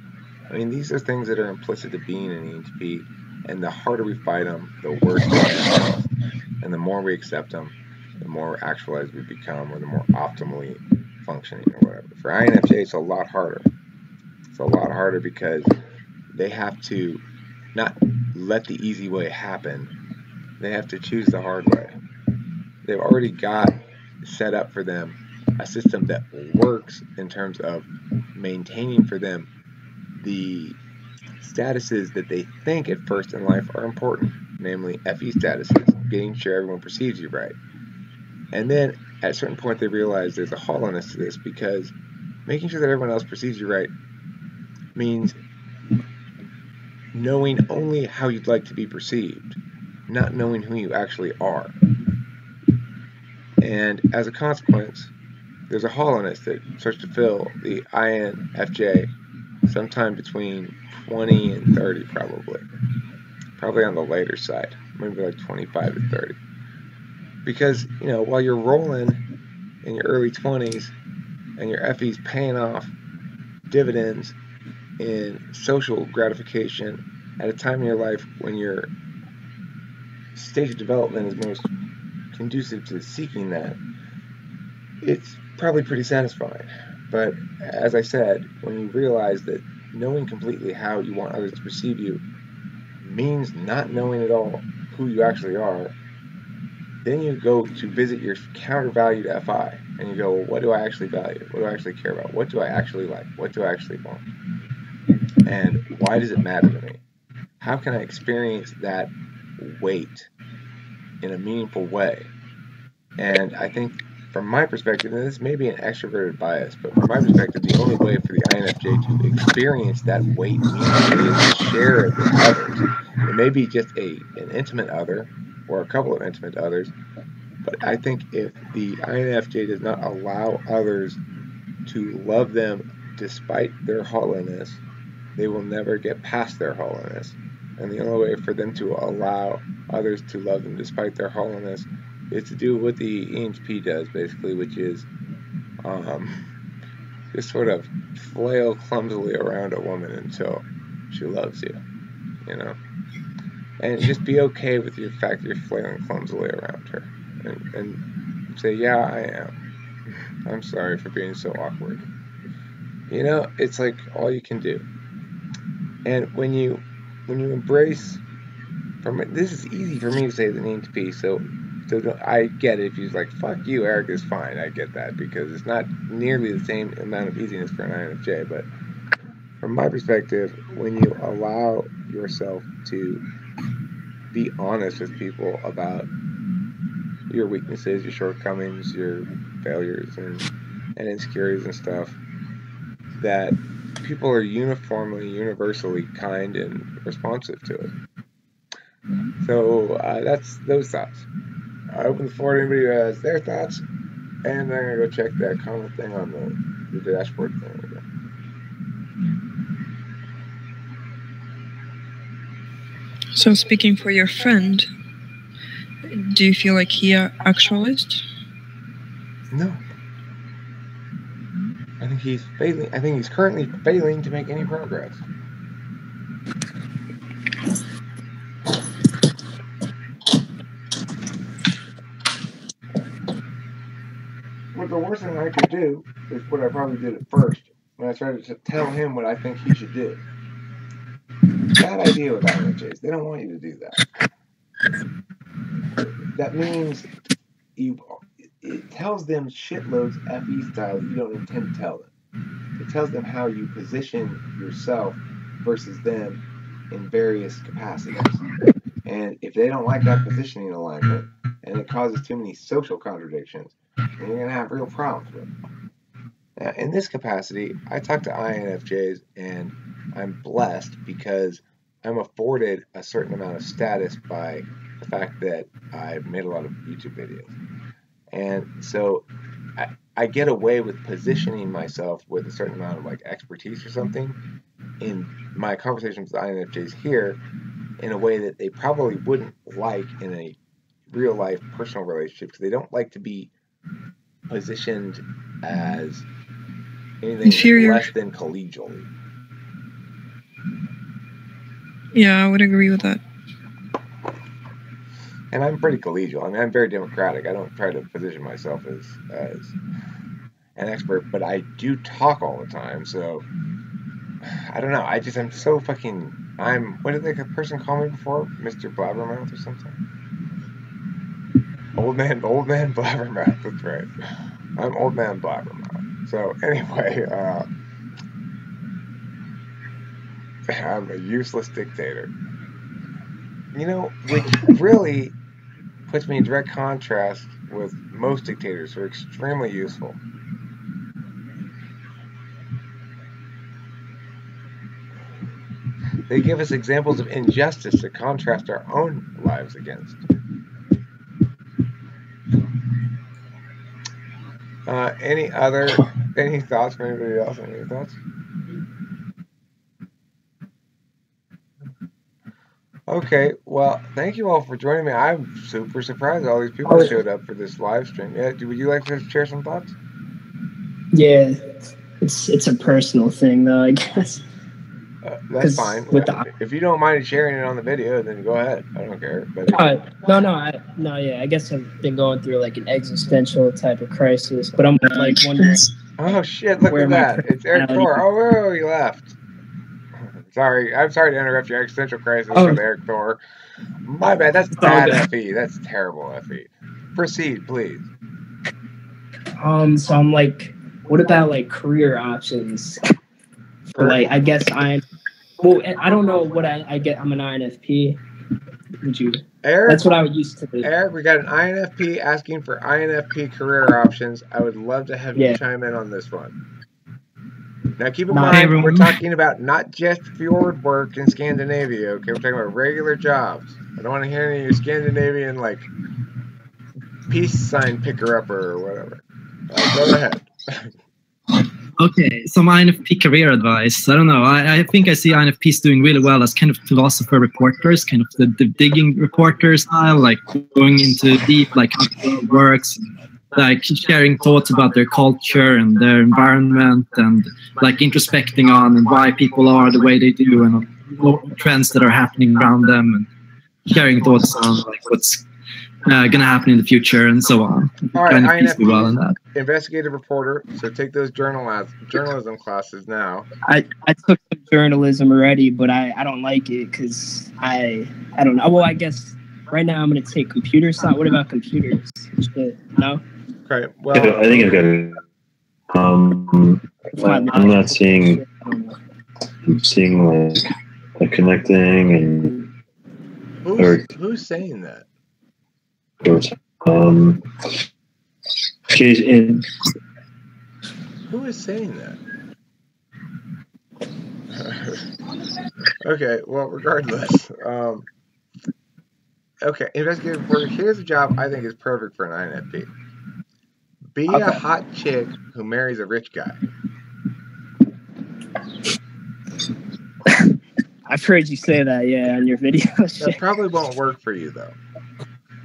These are things that are implicit to being an ENTP, and the harder we fight them, the worse they get. And the more we accept them, the more actualized we become, or the more optimally functioning, or whatever. For INFJ, it's a lot harder. It's a lot harder because they have to not let the easy way happen. They have to choose the hard way. They've already got set up for them a system that works in terms of maintaining for them the statuses that they think at first in life are important, namely FE statuses, getting sure everyone perceives you right. And then at a certain point they realize there's a hollowness to this, because making sure that everyone else perceives you right means knowing only how you'd like to be perceived, not knowing who you actually are. And as a consequence, there's a hollowness that starts to fill the INFJ sometime between 20 and 30, probably on the later side, maybe like 25 to 30. Because, while you're rolling in your early 20s and your FE's paying off dividends, in social gratification at a time in your life when your stage of development is most conducive to seeking that, it's probably pretty satisfying. But as I said, when you realize that knowing completely how you want others to perceive you means not knowing at all who you actually are, then you go to visit your counter-valued FI, and you go, well, what do I actually value? What do I actually care about? What do I actually like? What do I actually want? And why does it matter to me? How can I experience that weight in a meaningful way? And I think from my perspective, and this may be an extroverted bias, but from my perspective, the only way for the INFJ to experience that weight meaningfully is to share it with others. It may be just an intimate other or a couple of intimate others, but I think if the INFJ does not allow others to love them despite their hollowness, they will never get past their hollowness. And the only way for them to allow others to love them despite their hollowness is to do what the ENFP does, basically, which is just sort of flail clumsily around a woman until she loves you, you know? And just be okay with the fact that you're flailing clumsily around her. And say, yeah, I am. I'm sorry for being so awkward. You know, it's like all you can do. And when you embrace, this is easy for me to say the ENFP, so I get it. If you're like, fuck you, Eric is fine. I get that, because it's not nearly the same amount of easiness for an INFJ. But from my perspective, when you allow yourself to be honest with people about your weaknesses, your shortcomings, your failures, and insecurities and stuff, that people are universally kind and responsive to it. So that's those thoughts. I open the floor to anybody who has their thoughts, and I'm going to go check that comment thing on the dashboard thing again. So speaking for your friend, do you feel like he actualized? No. I think he's failing. I think he's currently failing to make any progress. But the worst thing I could do is what I probably did at first, when I started to tell him what I think he should do. Bad idea with INFJs. They don't want you to do that. That means it tells them shitloads FE style that you don't intend to tell them. It tells them how you position yourself versus them in various capacities. And if they don't like that positioning alignment, and it causes too many social contradictions, then you're going to have real problems with it. Now, in this capacity, I talk to INFJs, and I'm blessed because I'm afforded a certain amount of status by the fact that I've made a lot of YouTube videos. And so I get away with positioning myself with a certain amount of like expertise or something in my conversations with INFJs here in a way that they probably wouldn't like in a real life personal relationship, because they don't like to be positioned as anything inferior, less than collegially. Yeah, I would agree with that. And I'm pretty collegial. I mean, I'm very democratic. I don't try to position myself as an expert, but I do talk all the time. So I don't know. I'm so fucking. What did the person call me before? Mr. Blabbermouth or something? Old man Blabbermouth. That's right. I'm old man Blabbermouth. So anyway, I'm a useless dictator. You know, which really puts me in direct contrast with most dictators who are extremely useful. They give us examples of injustice to contrast our own lives against. Any thoughts from anybody else? Any thoughts? Okay, well, thank you all for joining me. I'm super surprised all these people showed up for this live stream. Yeah, would you like to share some thoughts? Yeah, it's a personal thing though, I guess. That's 'Cause fine. with the If you don't mind sharing it on the video, then go ahead. I don't care. But yeah, I guess I've been going through like an existential type of crisis, but I'm like wondering oh shit! Look where at my that. It's Eric personality. Thor. Oh, he left. Sorry, I'm sorry to interrupt your existential crisis Oh. with Eric Thor. My bad. That's It's all bad good. FE. That's terrible FE. Proceed, please. So I'm like, what about like career options? Like, I guess I don't know what I get. I'm an INFP. Would you? Eric, That's what I would used to do. Eric, we got an INFP asking for INFP career options. I would love to have you chime in on this one. Now, keep in mind, we're talking about not just fjord work in Scandinavia, okay? We're talking about regular jobs. I don't want to hear any of your Scandinavian, like, peace sign picker-upper or whatever. Go ahead. Okay, some INFP career advice. I don't know. I think I see INFPs doing really well as kind of philosopher reporters, kind of the digging reporter style, like going into deep, like how the world works, like sharing thoughts about their culture and their environment, and like introspecting on and why people are the way they do, and trends that are happening around them, and sharing thoughts on like what's going to happen in the future and so on. All right, INFPs do well in that. Investigative reporter. So take those journalism classes now. I took some journalism already, but I don't like it because I don't know. Well, I guess right now I'm going to take computer science. What about computers? No. Okay. Well, I think it's good. I'm not seeing. I'm seeing like connecting and. Who's saying that? Who is saying that? Okay, well, regardless. Okay, investigative reporter. Here's a job I think is perfect for an INFP. Be a hot chick who marries a rich guy. I've heard you say that, on your video. That probably won't work for you, though.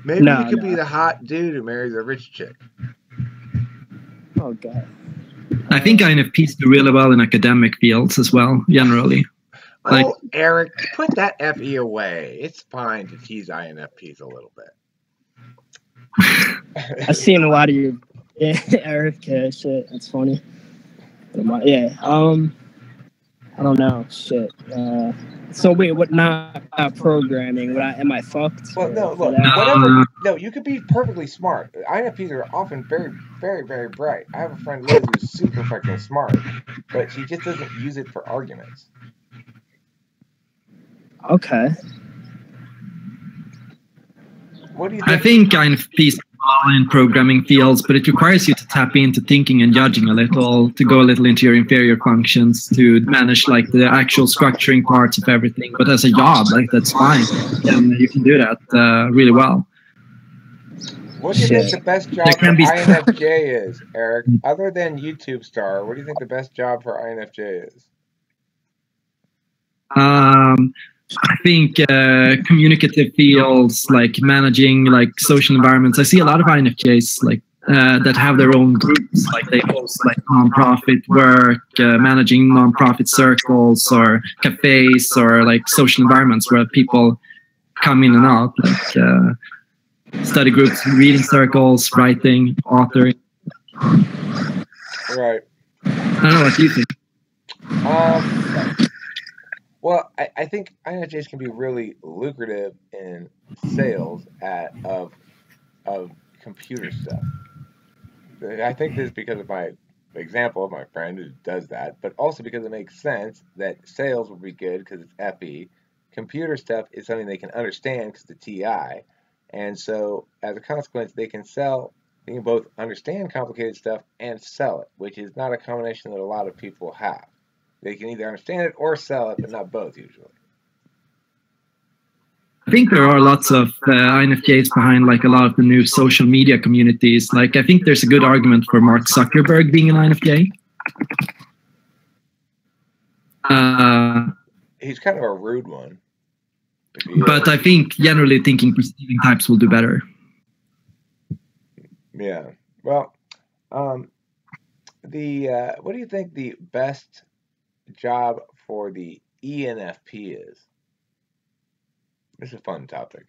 Maybe you could be the hot dude who marries a rich chick. Oh, God. I think INFPs do really well in academic fields as well, generally. Oh, Eric, put that FE away. It's fine to tease INFPs a little bit. I've seen a lot of your Eric shit. That's funny. Yeah. I don't know. Shit. So wait, what? Not programming. Am I fucked? Well, no. Look, whatever. No, you could be perfectly smart. INFPs are often very, very, very bright. I have a friend Liz who's super fucking smart, but she just doesn't use it for arguments. Okay. What do you think? I think INFPs are in programming fields, but it requires you to tap into thinking and judging a little, to go a little into your inferior functions, to manage like the actual structuring parts of everything. But as a job, like that's fine, and you can do that really well. What do you think the best job for INFJ is, Eric? Other than YouTube star, what do you think the best job for INFJ is? I think communicative fields, like managing like social environments. I see a lot of INFJs like that have their own groups, like they host like nonprofit work, managing nonprofit circles or cafes or like social environments where people come in and out, like study groups, reading circles, writing, authoring. Right. I don't know what you think. Well, I think INFJs can be really lucrative in sales of computer stuff. I think this is because of my example of my friend who does that, but also because it makes sense that sales would be good because it's FE. Computer stuff is something they can understand because it's TI, and so as a consequence, they can both understand complicated stuff and sell it, which is not a combination that a lot of people have. They can either understand it or sell it, but not both usually. I think there are lots of INFJs behind like a lot of the new social media communities. Like I think there's a good argument for Mark Zuckerberg being an INFJ. He's kind of a rude one. But I think generally thinking perceiving types will do better. Yeah. Well, what do you think the best job for the ENFP is? This is a fun topic.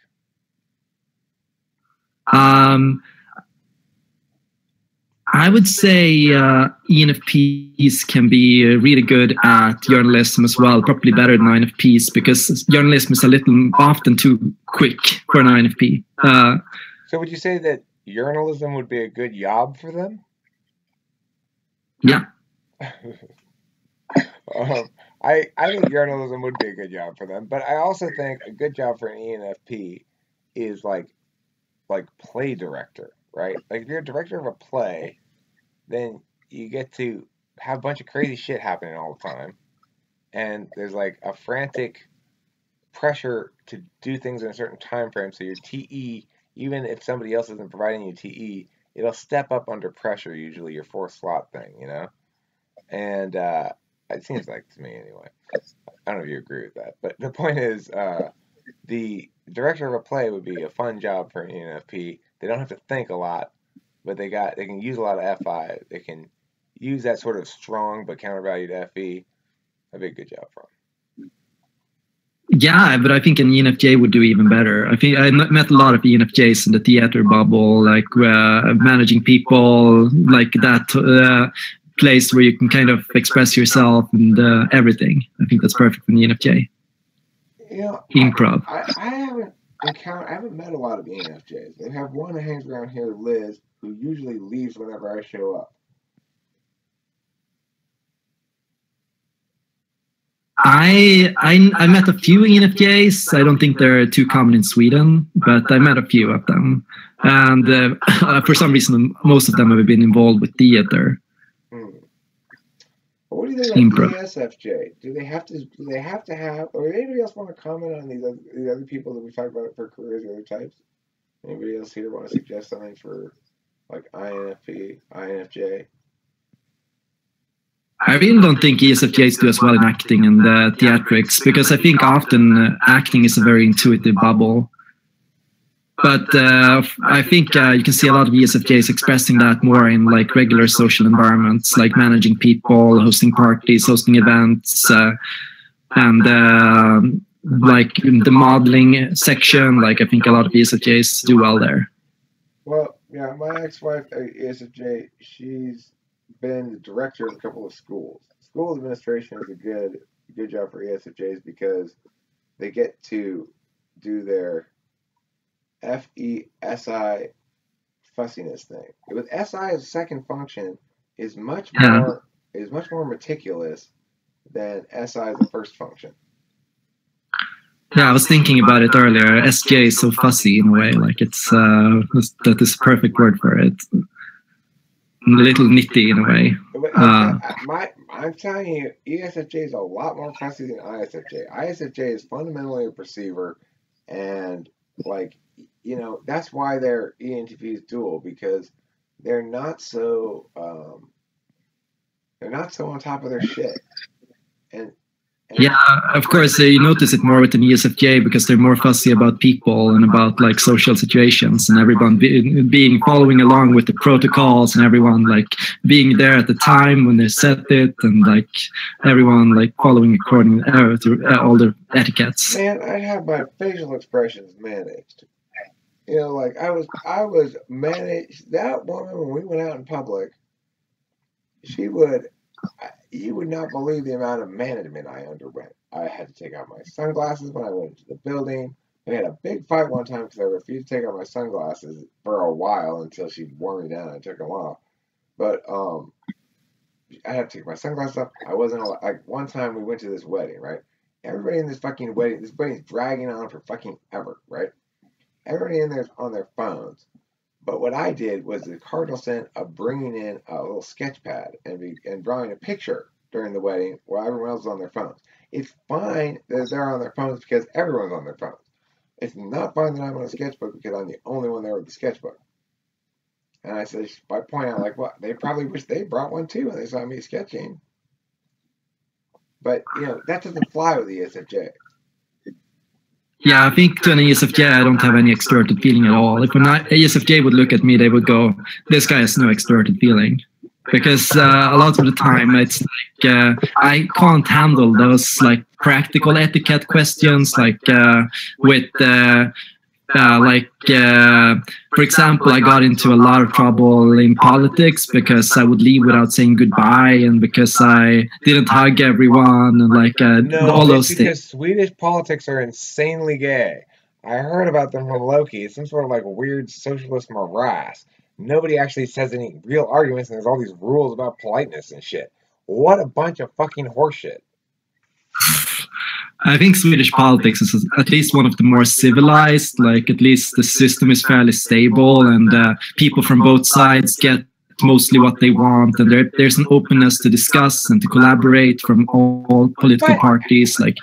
I would say ENFPs can be really good at journalism as well, probably better than INFPs, because journalism is a little often too quick for an INFP. So would you say that journalism would be a good job for them? Yeah. I think journalism would be a good job for them, but I also think a good job for an ENFP is like play director, right? Like if you're a director of a play, then you get to have a bunch of crazy shit happening all the time, and there's like a frantic pressure to do things in a certain time frame. So your TE, even if somebody else isn't providing you TE, it'll step up under pressure. Usually your fourth slot thing, you know, and it seems like to me anyway. I don't know if you agree with that, but the point is, the director of a play would be a fun job for an ENFP. They don't have to think a lot, but they can use a lot of FI. They can use that sort of strong but countervalued FE. That'd be a good job for them. Yeah, but I think an ENFJ would do even better. I think I met a lot of ENFJs in the theater bubble, like managing people, like that place where you can kind of express yourself and everything. I think that's perfect for an ENFJ. Yeah, improv. I haven't met a lot of ENFJs. They have one that hangs around here, Liz, who usually leaves whenever I show up. I met a few ENFJs. I don't think they're too common in Sweden, but I met a few of them, and for some reason, most of them have been involved with theater. What do you think about ESFJ? Do they have to have, or anybody else want to comment on these other people that we talked about for careers or other types? Anybody else here want to suggest something for like INFP, INFJ? I really don't think ESFJs do as well in acting and theatrics, because I think often acting is a very intuitive bubble. But I think you can see a lot of ESFJs expressing that more in like regular social environments, like managing people, hosting parties, hosting events, and like in the modeling section. Like I think a lot of ESFJs do well there. Well, yeah, my ex-wife, ESFJ, she's been the director of a couple of schools. School administration is a good job for ESFJs because they get to do their FESI fussiness thing. With SI as a second function is much more meticulous than SI as a first function. Yeah, I was thinking about it earlier. SJ is so fussy in a way, like it's that is a perfect word for it. A little nitty in a way. I'm telling you, ESFJ is a lot more fussy than ISFJ. ISFJ is fundamentally a perceiver, and like, you know, that's why their ENTPs dual, because they're not so on top of their shit. And yeah, of course, you notice it more with an ESFJ because they're more fussy about people and about like social situations, and everyone being following along with the protocols, and everyone like being there at the time when they set it, and like everyone like following according to all the etiquettes. Man, I have my facial expressions managed. You know, like I was managed. That woman, when we went out in public, you would not believe the amount of management I underwent. I had to take out my sunglasses when I went into the building. We had a big fight one time because I refused to take out my sunglasses for a while until she wore me down and I took them off. But I had to take my sunglasses off. I wasn't like one time we went to this wedding, right? Everybody in this wedding's dragging on for fucking ever, right? Everybody in there's on their phones. But what I did was the cardinal sin of bringing in a little sketch pad and drawing a picture during the wedding while everyone else is on their phones. It's fine that they're on their phones because everyone's on their phones. It's not fine that I'm on a sketchbook because I'm the only one there with the sketchbook. And I said, by pointing out, like, what, they probably wish they brought one too when they saw me sketching. But, you know, that doesn't fly with the ESFJ. Yeah, I think to an ESFJ, I don't have any extroverted feeling at all. If an ESFJ would look at me, they would go, this guy has no extroverted feeling. because a lot of the time it's like I can't handle those like practical etiquette questions, like with for example, I got into a lot of trouble in politics because I would leave without saying goodbye, and because I didn't hug everyone, and like all those things. Because Swedish politics are insanely gay. I heard about them from Loki. It's some sort of like weird socialist morass. Nobody actually says any real arguments, and there's all these rules about politeness and shit. What a bunch of fucking horseshit. I think Swedish politics is at least one of the more civilized, like at least the system is fairly stable, and people from both sides get mostly what they want, and there's an openness to discuss and to collaborate from all political parties. Like,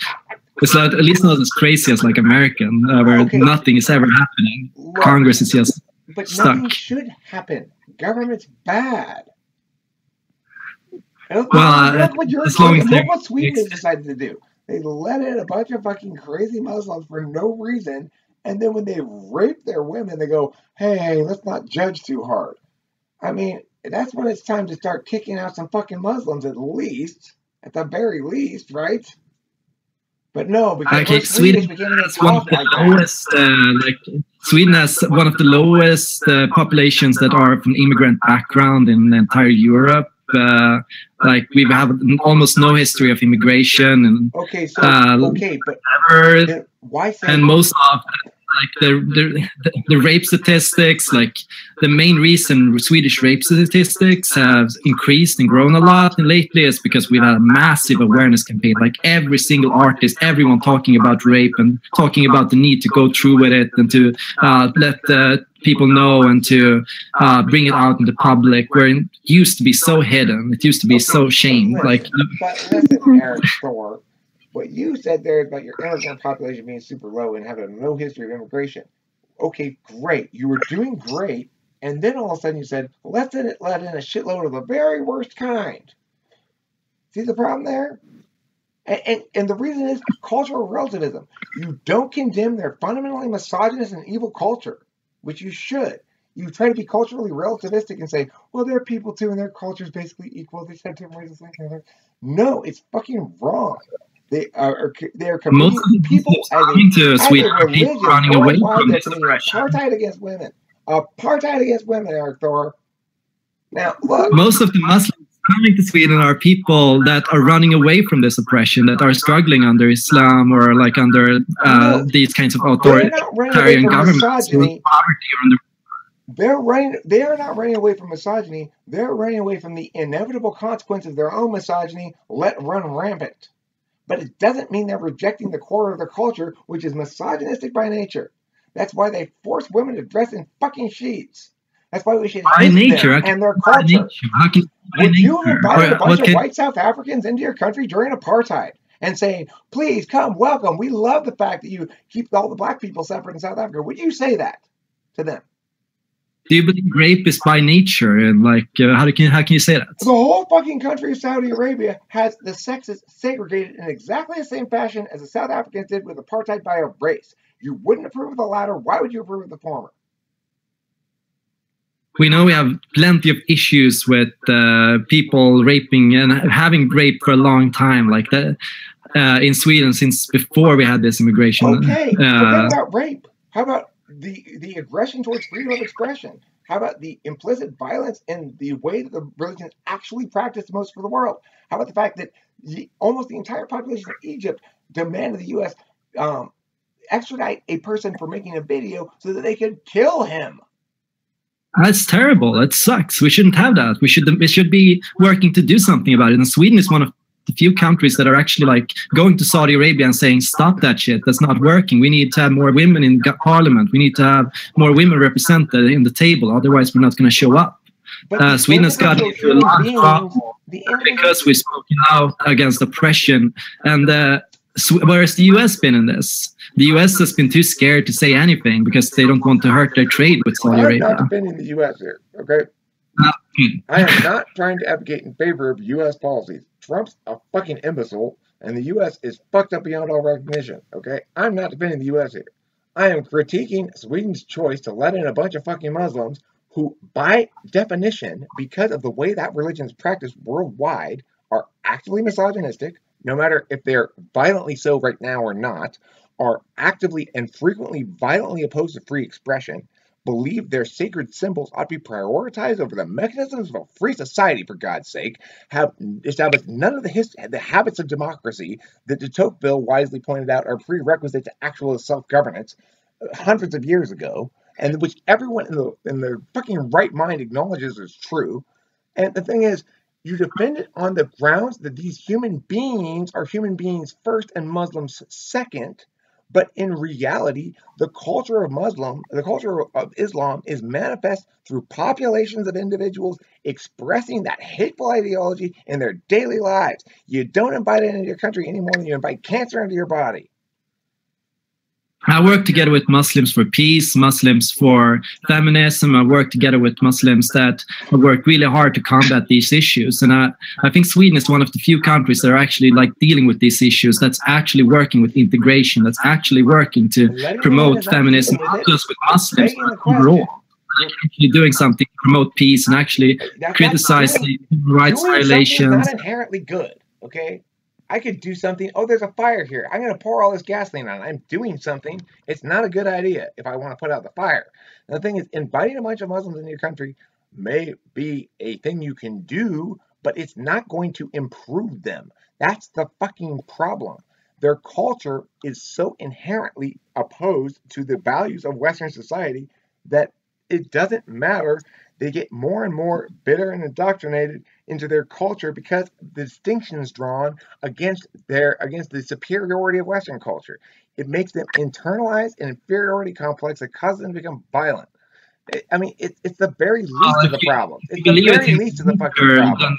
it's not, at least not as crazy as like American, where nothing is ever happening. Look, Congress is just stuck. Nothing should happen. Government's bad. Well, look what Sweden has decided to do. They let in a bunch of fucking crazy Muslims for no reason, and then when they rape their women, they go, hey, let's not judge too hard. I mean, that's when it's time to start kicking out some fucking Muslims, at the very least, right? But no, because Sweden has one of the lowest, Sweden has one of the lowest populations that are from immigrant background in the entire Europe. Like we have almost no history of immigration, and but why say and most of like the rape statistics, like the main reason Swedish rape statistics have increased and grown a lot lately is because we've had a massive awareness campaign. Like every single artist, everyone talking about rape and talking about the need to go through with it and to let people know and to bring it out in the public, where it used to be so hidden. It used to be so shamed. But listen, Eric Thor, what you said there about your immigrant population being super low and having no history of immigration. Okay, great. You were doing great. And then all of a sudden you said, let's let in a shitload of the very worst kind. See the problem there? And the reason is cultural relativism. You don't condemn their fundamentally misogynist and evil culture, which you should. You try to be culturally relativistic and say, well, they're people too, and their culture is basically equal. They just have different ways of thinking. No, it's fucking wrong. They are committing people as a religion. Running away from this apartheid against women. Apartheid against women, Eric Thor. Now, look. Most of the Muslims coming to Sweden are people that are running away from this oppression, that are struggling under Islam or like under these kinds of authoritarian governments. They are not running away from misogyny. They're running away from the inevitable consequences of their own misogyny run rampant. But it doesn't mean they're rejecting the core of their culture, which is misogynistic by nature. That's why they force women to dress in fucking sheets. That's why we should hate them and their culture. Would you have invited a bunch of white South Africans into your country during apartheid and saying, please come, welcome, we love the fact that you keep all the black people separate in South Africa? Would you say that to them? Do you believe rape is by nature? And like, how can you say that? The whole fucking country of Saudi Arabia has the sexes segregated in exactly the same fashion as the South Africans did with apartheid by a race. You wouldn't approve of the latter. Why would you approve of the former? We know we have plenty of issues with people raping and having rape for a long time, like that in Sweden since before we had this immigration. Okay, forget about rape. How about the aggression towards freedom of expression? How about the implicit violence and the way that the religion is actually practiced most for the world? How about the fact that almost the entire population of Egypt demanded the U.S. Extradite a person for making a video so that they could kill him? That's terrible. That sucks. We shouldn't have that. We should be working to do something about it. And Sweden is one of the few countries that are actually like going to Saudi Arabia and saying, stop that shit. That's not working. We need to have more women in parliament. We need to have more women represented in the table. Otherwise, we're not going to show up. Sweden has got into a lot of trouble because we've spoken out against oppression. And where's the U.S. been in this? The U.S. has been too scared to say anything because they don't want to hurt their trade with Saudi Arabia. I'm not defending the U.S. here, okay? I am not trying to advocate in favor of U.S. policies. Trump's a fucking imbecile, and the U.S. is fucked up beyond all recognition, okay? I'm not defending the U.S. here. I am critiquing Sweden's choice to let in a bunch of fucking Muslims who by definition, because of the way that religion is practiced worldwide, are actively misogynistic, no matter if they're violently so right now or not, are actively and frequently violently opposed to free expression, believe their sacred symbols ought to be prioritized over the mechanisms of a free society, for God's sake, have established none of the habits of democracy that de Tocqueville wisely pointed out are prerequisite to actual self-governance hundreds of years ago, and which everyone in their fucking right mind acknowledges is true. And the thing is, you defend it on the grounds that these human beings are human beings first and Muslims second. But in reality, the culture of Islam is manifest through populations of individuals expressing that hateful ideology in their daily lives. You don't invite it into your country any more than you invite cancer into your body. I work together with Muslims for peace, Muslims for feminism. I work together with Muslims that work really hard to combat these issues. And I think Sweden is one of the few countries that are actually like dealing with these issues, that's actually working with integration, that's actually working to promote feminism, not just with Muslims, but overall. Actually doing something to promote peace and actually criticize the human rights violations. Not inherently good, okay? I could do something. Oh, there's a fire here. I'm going to pour all this gasoline on it. I'm doing something. It's not a good idea if I want to put out the fire. And the thing is, inviting a bunch of Muslims into your country may be a thing you can do, but it's not going to improve them. That's the fucking problem. Their culture is so inherently opposed to the values of Western society that it doesn't matter. They get more and more bitter and indoctrinated into their culture because the distinction is drawn against the superiority of Western culture. It makes them internalize an inferiority complex that causes them to become violent. I mean, it's the very least of the problem. It's the very least of the fucking problem.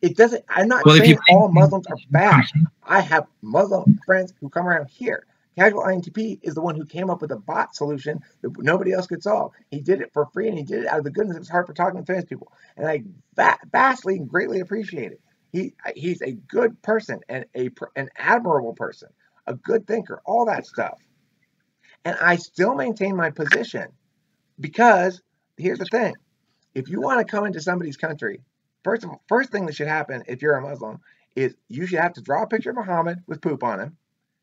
It doesn't. I'm not saying all Muslims are bad. I have Muslim friends who come around here. Casual INTP is the one who came up with a bot solution that nobody else could solve. He did it for free, and he did it out of the goodness of his heart for talking to famous people. And I vastly and greatly appreciate it. He's a good person and an admirable person, a good thinker, all that stuff. And I still maintain my position because here's the thing. If you want to come into somebody's country, first thing that should happen if you're a Muslim is you should have to draw a picture of Muhammad with poop on him.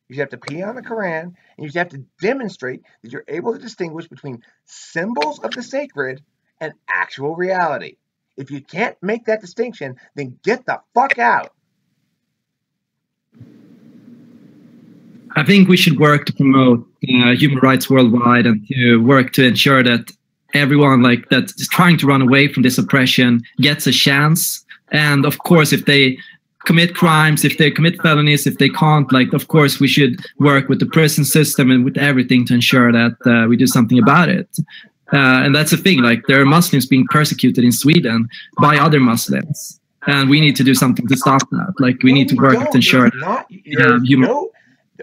You should have to pee on the Quran, and you should have to demonstrate that you're able to distinguish between symbols of the sacred and actual reality. If you can't make that distinction, then get the fuck out. I think we should work to promote human rights worldwide and to work to ensure that everyone like that is trying to run away from this oppression gets a chance. And of course, if they commit crimes, if they commit felonies, if they can't, like, of course, we should work with the prison system and with everything to ensure that we do something about it. And that's the thing, like, there are Muslims being persecuted in Sweden by other Muslims. And we need to do something to stop that. Like, we need to work to ensure that.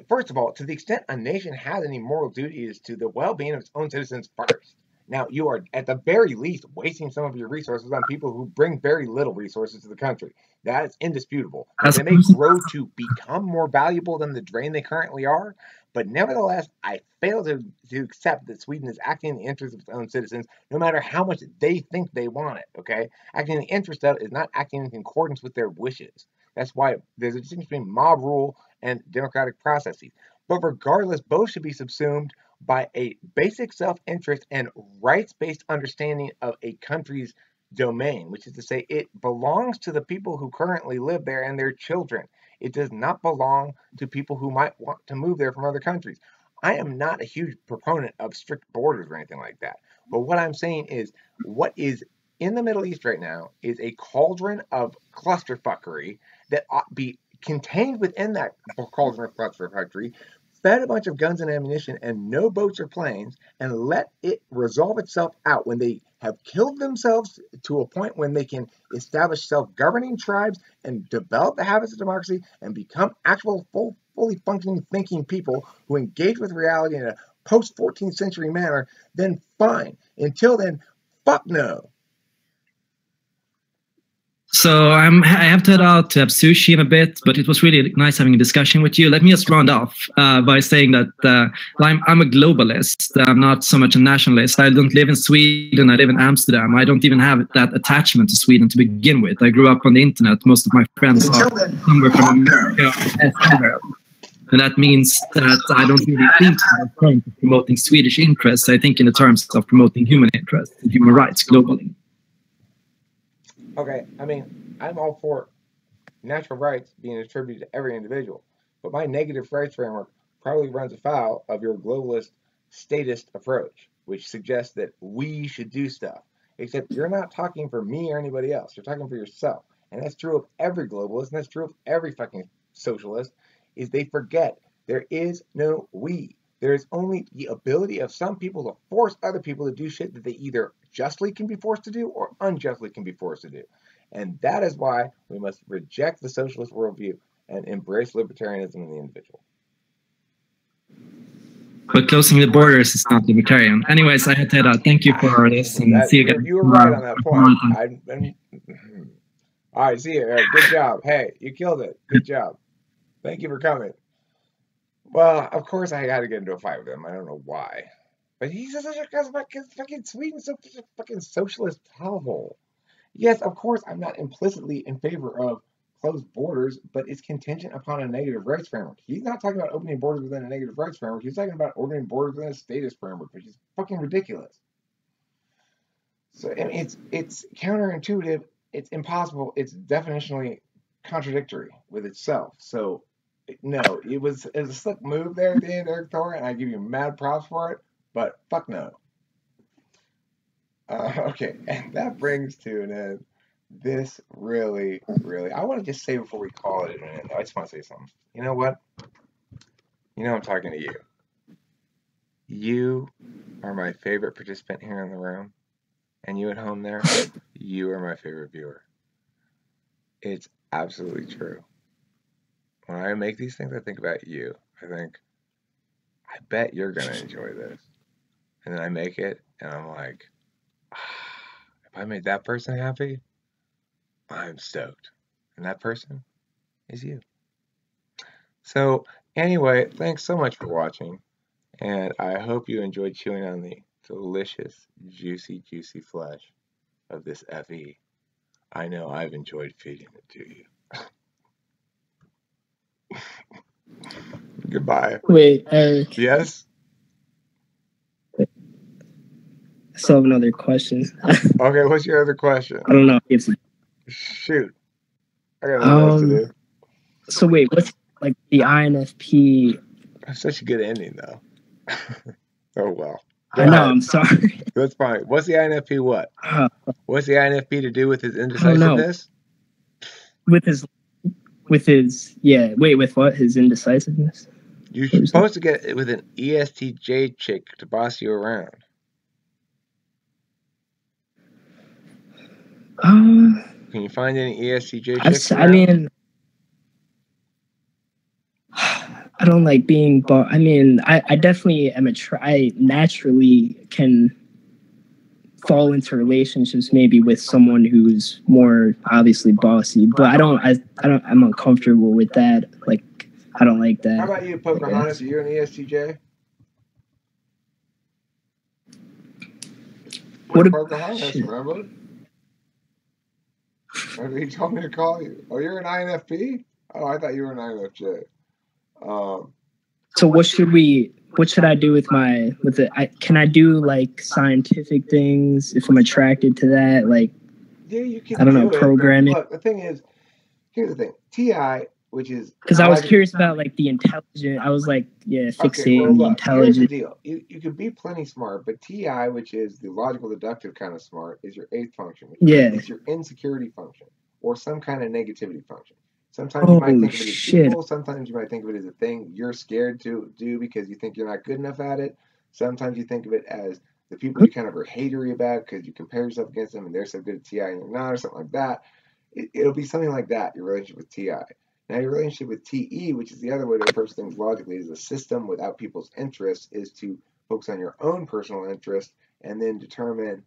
First of all, to the extent a nation has any moral duty is to the well-being of its own citizens first. Now, you are, at the very least, wasting some of your resources on people who bring very little resources to the country. That is indisputable. They may grow to become more valuable than the drain they currently are, but nevertheless, I fail to accept that Sweden is acting in the interest of its own citizens, no matter how much they think they want it, okay? Acting in the interest of it is not acting in concordance with their wishes. That's why there's a distinction between mob rule and democratic processes. But regardless, both should be subsumed by a basic self-interest and rights-based understanding of a country's domain, which is to say it belongs to the people who currently live there and their children. It does not belong to people who might want to move there from other countries. I am not a huge proponent of strict borders or anything like that. But what I'm saying is what is in the Middle East right now is a cauldron of clusterfuckery that ought to be contained within that cauldron of clusterfuckery, fed a bunch of guns and ammunition and no boats or planes, and let it resolve itself out when they have killed themselves to a point when they can establish self-governing tribes and develop the habits of democracy and become actual fully functioning thinking people who engage with reality in a post-14th century manner, then fine. Until then, fuck no. So I have to head out to have sushi in a bit, but it was really nice having a discussion with you. Let me just round off by saying that I'm a globalist. I'm not so much a nationalist. I don't live in Sweden. I live in Amsterdam. I don't even have that attachment to Sweden to begin with. I grew up on the internet. Most of my friends are somewhere from America. And that means that I don't really think in terms of promoting Swedish interests. I think in the terms of promoting human interests and human rights globally. Okay, I mean, I'm all for natural rights being attributed to every individual, but my negative rights framework probably runs afoul of your globalist statist approach, which suggests that we should do stuff. Except you're not talking for me or anybody else. You're talking for yourself. And that's true of every globalist, and that's true of every fucking socialist, is they forget there is no we. There is only the ability of some people to force other people to do shit that they either justly can be forced to do or unjustly can be forced to do. And that is why we must reject the socialist worldview and embrace libertarianism in the individual. But closing the borders is not libertarian. Anyways, I had to head out. Thank you for this, and see you again. You were right on that point. All right, see you, Eric. Good job. Hey, you killed it. Good job. Thank you for coming. Well, of course I got to get into a fight with him. I don't know why. But he's such a fucking Sweden's such a fucking socialist hellhole. Yes, of course I'm not implicitly in favor of closed borders, but it's contingent upon a negative rights framework. He's not talking about opening borders within a negative rights framework. He's talking about opening borders within a statist framework, which is fucking ridiculous. So I mean, it's counterintuitive. It's impossible. It's definitionally contradictory with itself. So no, it was a slick move there at the end, Eric Thor, and I give you mad props for it. But fuck no. Okay, and that brings to an end this really, I want to just say before we call it an end, I just want to say something. You know what? You know I'm talking to you. You are my favorite participant here in the room. And you at home there, you are my favorite viewer. It's absolutely true. When I make these things, I think about you. I think, I bet you're going to enjoy this. And then I make it, and I'm like, if I made that person happy, I'm stoked. And that person is you. So anyway, thanks so much for watching. And I hope you enjoyed chewing on the delicious, juicy flesh of this FE. I know I've enjoyed feeding it to you. Goodbye. Wait, Eric. Yes? I still have another question. Okay, what's your other question? I don't know. It's Shoot. I got nothing else to do. So wait, what's like the INFP? That's such a good ending, though. Oh, well. I know, I'm sorry. That's fine. What's the INFP what? What's the INFP to do with his indecisiveness? With his, yeah, wait, with what? His indecisiveness? You're supposed to get it with an ESTJ chick to boss you around. Can you find any ESTJ chicks around? I mean, I don't like being I mean, I definitely am I naturally can fall into relationships maybe with someone who's more obviously bossy, but I'm uncomfortable with that. Like, I don't like that. How about you, Pocahontas? Are you an ESTJ? What Pocahontas, remember? He told me to call you. Oh, you're an INFP? Oh, I thought you were an INFJ. So what should I do with can I do like scientific things if I'm attracted to that? Like, yeah, you can. I don't know, programming. Look, the thing is, here's the thing. TI, which is because I was curious about like the intelligent. I was like, yeah, fixating the intelligent. Here's the deal. You can be plenty smart, but TI, which is the logical deductive kind of smart, is your eighth function. It's your insecurity function or some kind of negativity function. Sometimes you might think of it as evil. Sometimes you might think of it as a thing you're scared to do because you think you're not good enough at it. Sometimes you think of it as the people you kind of are hatery about because you compare yourself against them and they're so good at TI and you're not, or something like that. It'll be something like that, your relationship with TI. Now, your relationship with TE, which is the other way to approach things logically, is a system without people's interests, is to focus on your own personal interest and then determine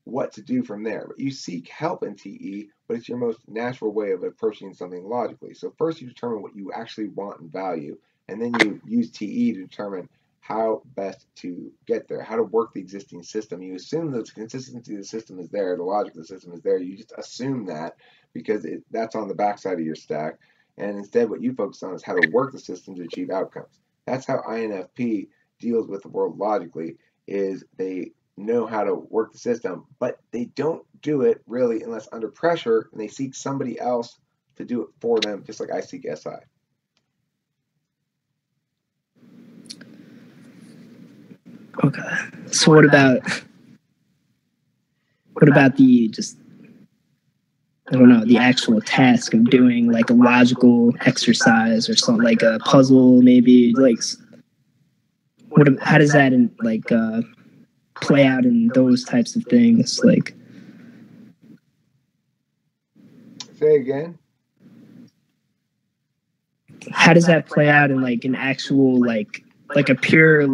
what to do from there. But you seek help in TE, but it's your most natural way of approaching something logically. So first you determine what you actually want and value, and then you use TE to determine how best to get there, how to work the existing system. You assume that the consistency of the system is there, the logic of the system is there. You just assume that because that's on the backside of your stack. And instead what you focus on is how to work the system to achieve outcomes. That's how INFP deals with the world logically, is they know how to work the system, but they don't do it really unless under pressure, and they seek somebody else to do it for them, just like I seek SI. Okay. So what about the just, I don't know, the actual task of doing like a logical exercise or something, like a puzzle maybe, like how does that play out in those types of things? Like, say again. How does that play out in like an actual like a pure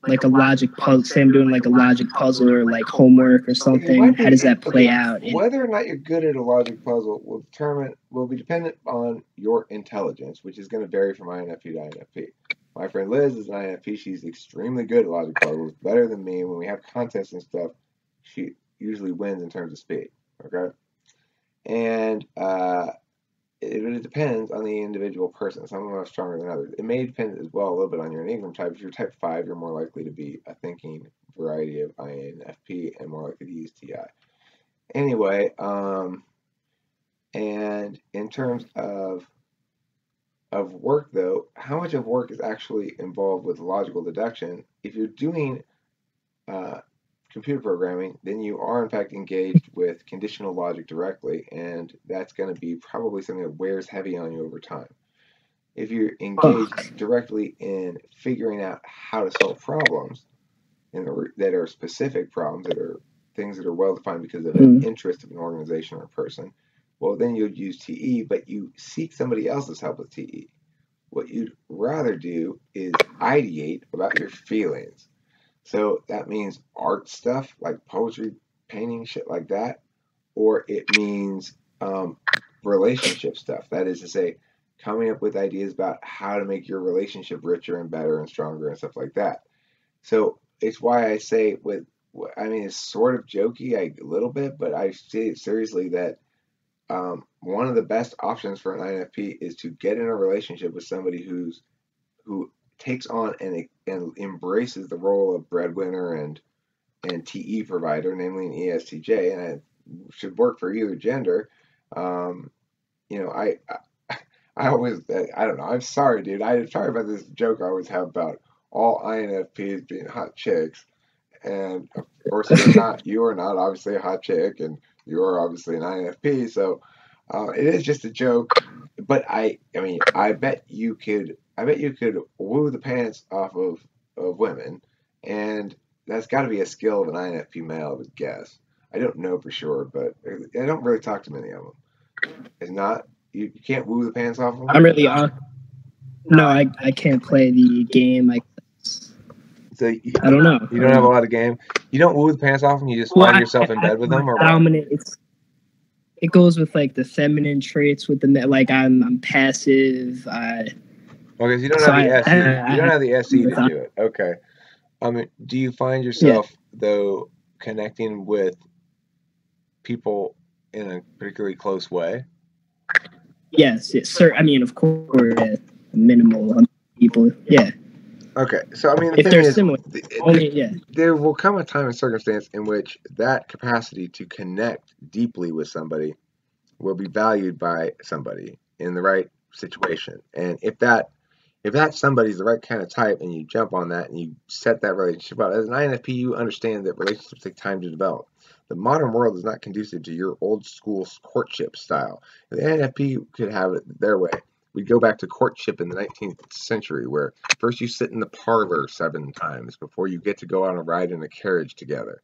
like a logic puzzle? Say I'm doing like a logic puzzle or like homework or something. How does that play out? Whether or not you're good at a logic puzzle will be dependent on your intelligence, which is going to vary from INFP to INFP. My friend Liz is an INFP. She's extremely good at logic puzzles, better than me. When we have contests and stuff, she usually wins in terms of speed. Okay, and it depends on the individual person. Some of them are stronger than others. It may depend as well a little bit on your Enneagram type. If you're type 5, you're more likely to be a thinking variety of INFP and more likely to use TI. Anyway, and in terms of work, though, how much of work is actually involved with logical deduction? If you're doing computer programming, then you are in fact engaged with conditional logic directly, and that's going to be probably something that wears heavy on you over time. If you're engaged directly in figuring out how to solve problems that are specific problems, that are things that are well defined because of an interest of an organization or a person, well, then you'll use TE, but you seek somebody else's help with TE. What you'd rather do is ideate about your feelings. So that means art stuff like poetry, painting, shit like that, or it means relationship stuff. That is to say, coming up with ideas about how to make your relationship richer and better and stronger and stuff like that. So it's why I say it's sort of jokey a little bit, but I say it seriously that one of the best options for an INFP is to get in a relationship with somebody who takes on and embraces the role of breadwinner and TE provider, namely an ESTJ, and it should work for either gender. I always, I don't know, I'm sorry, dude. I'm sorry about this joke I always have about all INFPs being hot chicks. And of course, you are not obviously a hot chick, and you are obviously an INFP. So it is just a joke. But I bet you could woo the pants off of women, and that's got to be a skill of an INFP male, I would guess. I don't know for sure, but I don't really talk to many of them. It's not, you can't woo the pants off of them? I'm really no, I can't play the game. So I don't know. You don't have a lot of game. You don't woo the pants off them. You just find yourself in bed with them, or dominant. It goes with like the feminine traits with the like I'm passive. Okay, so you don't have the SE. You don't have the SE to do it. Okay. Do you find yourself though connecting with people in a particularly close way? Yes, sir. Of course, minimal people. Yeah. Okay, so the if thing they're is, similar, there will come a time and circumstance in which that capacity to connect deeply with somebody will be valued by somebody in the right situation. And if that somebody's the right kind of type, and you jump on that and you set that relationship up, as an INFP, you understand that relationships take time to develop. The modern world is not conducive to your old school courtship style. The INFP could have it their way. We go back to courtship in the 19th century, where first you sit in the parlor 7 times before you get to go on a ride in a carriage together.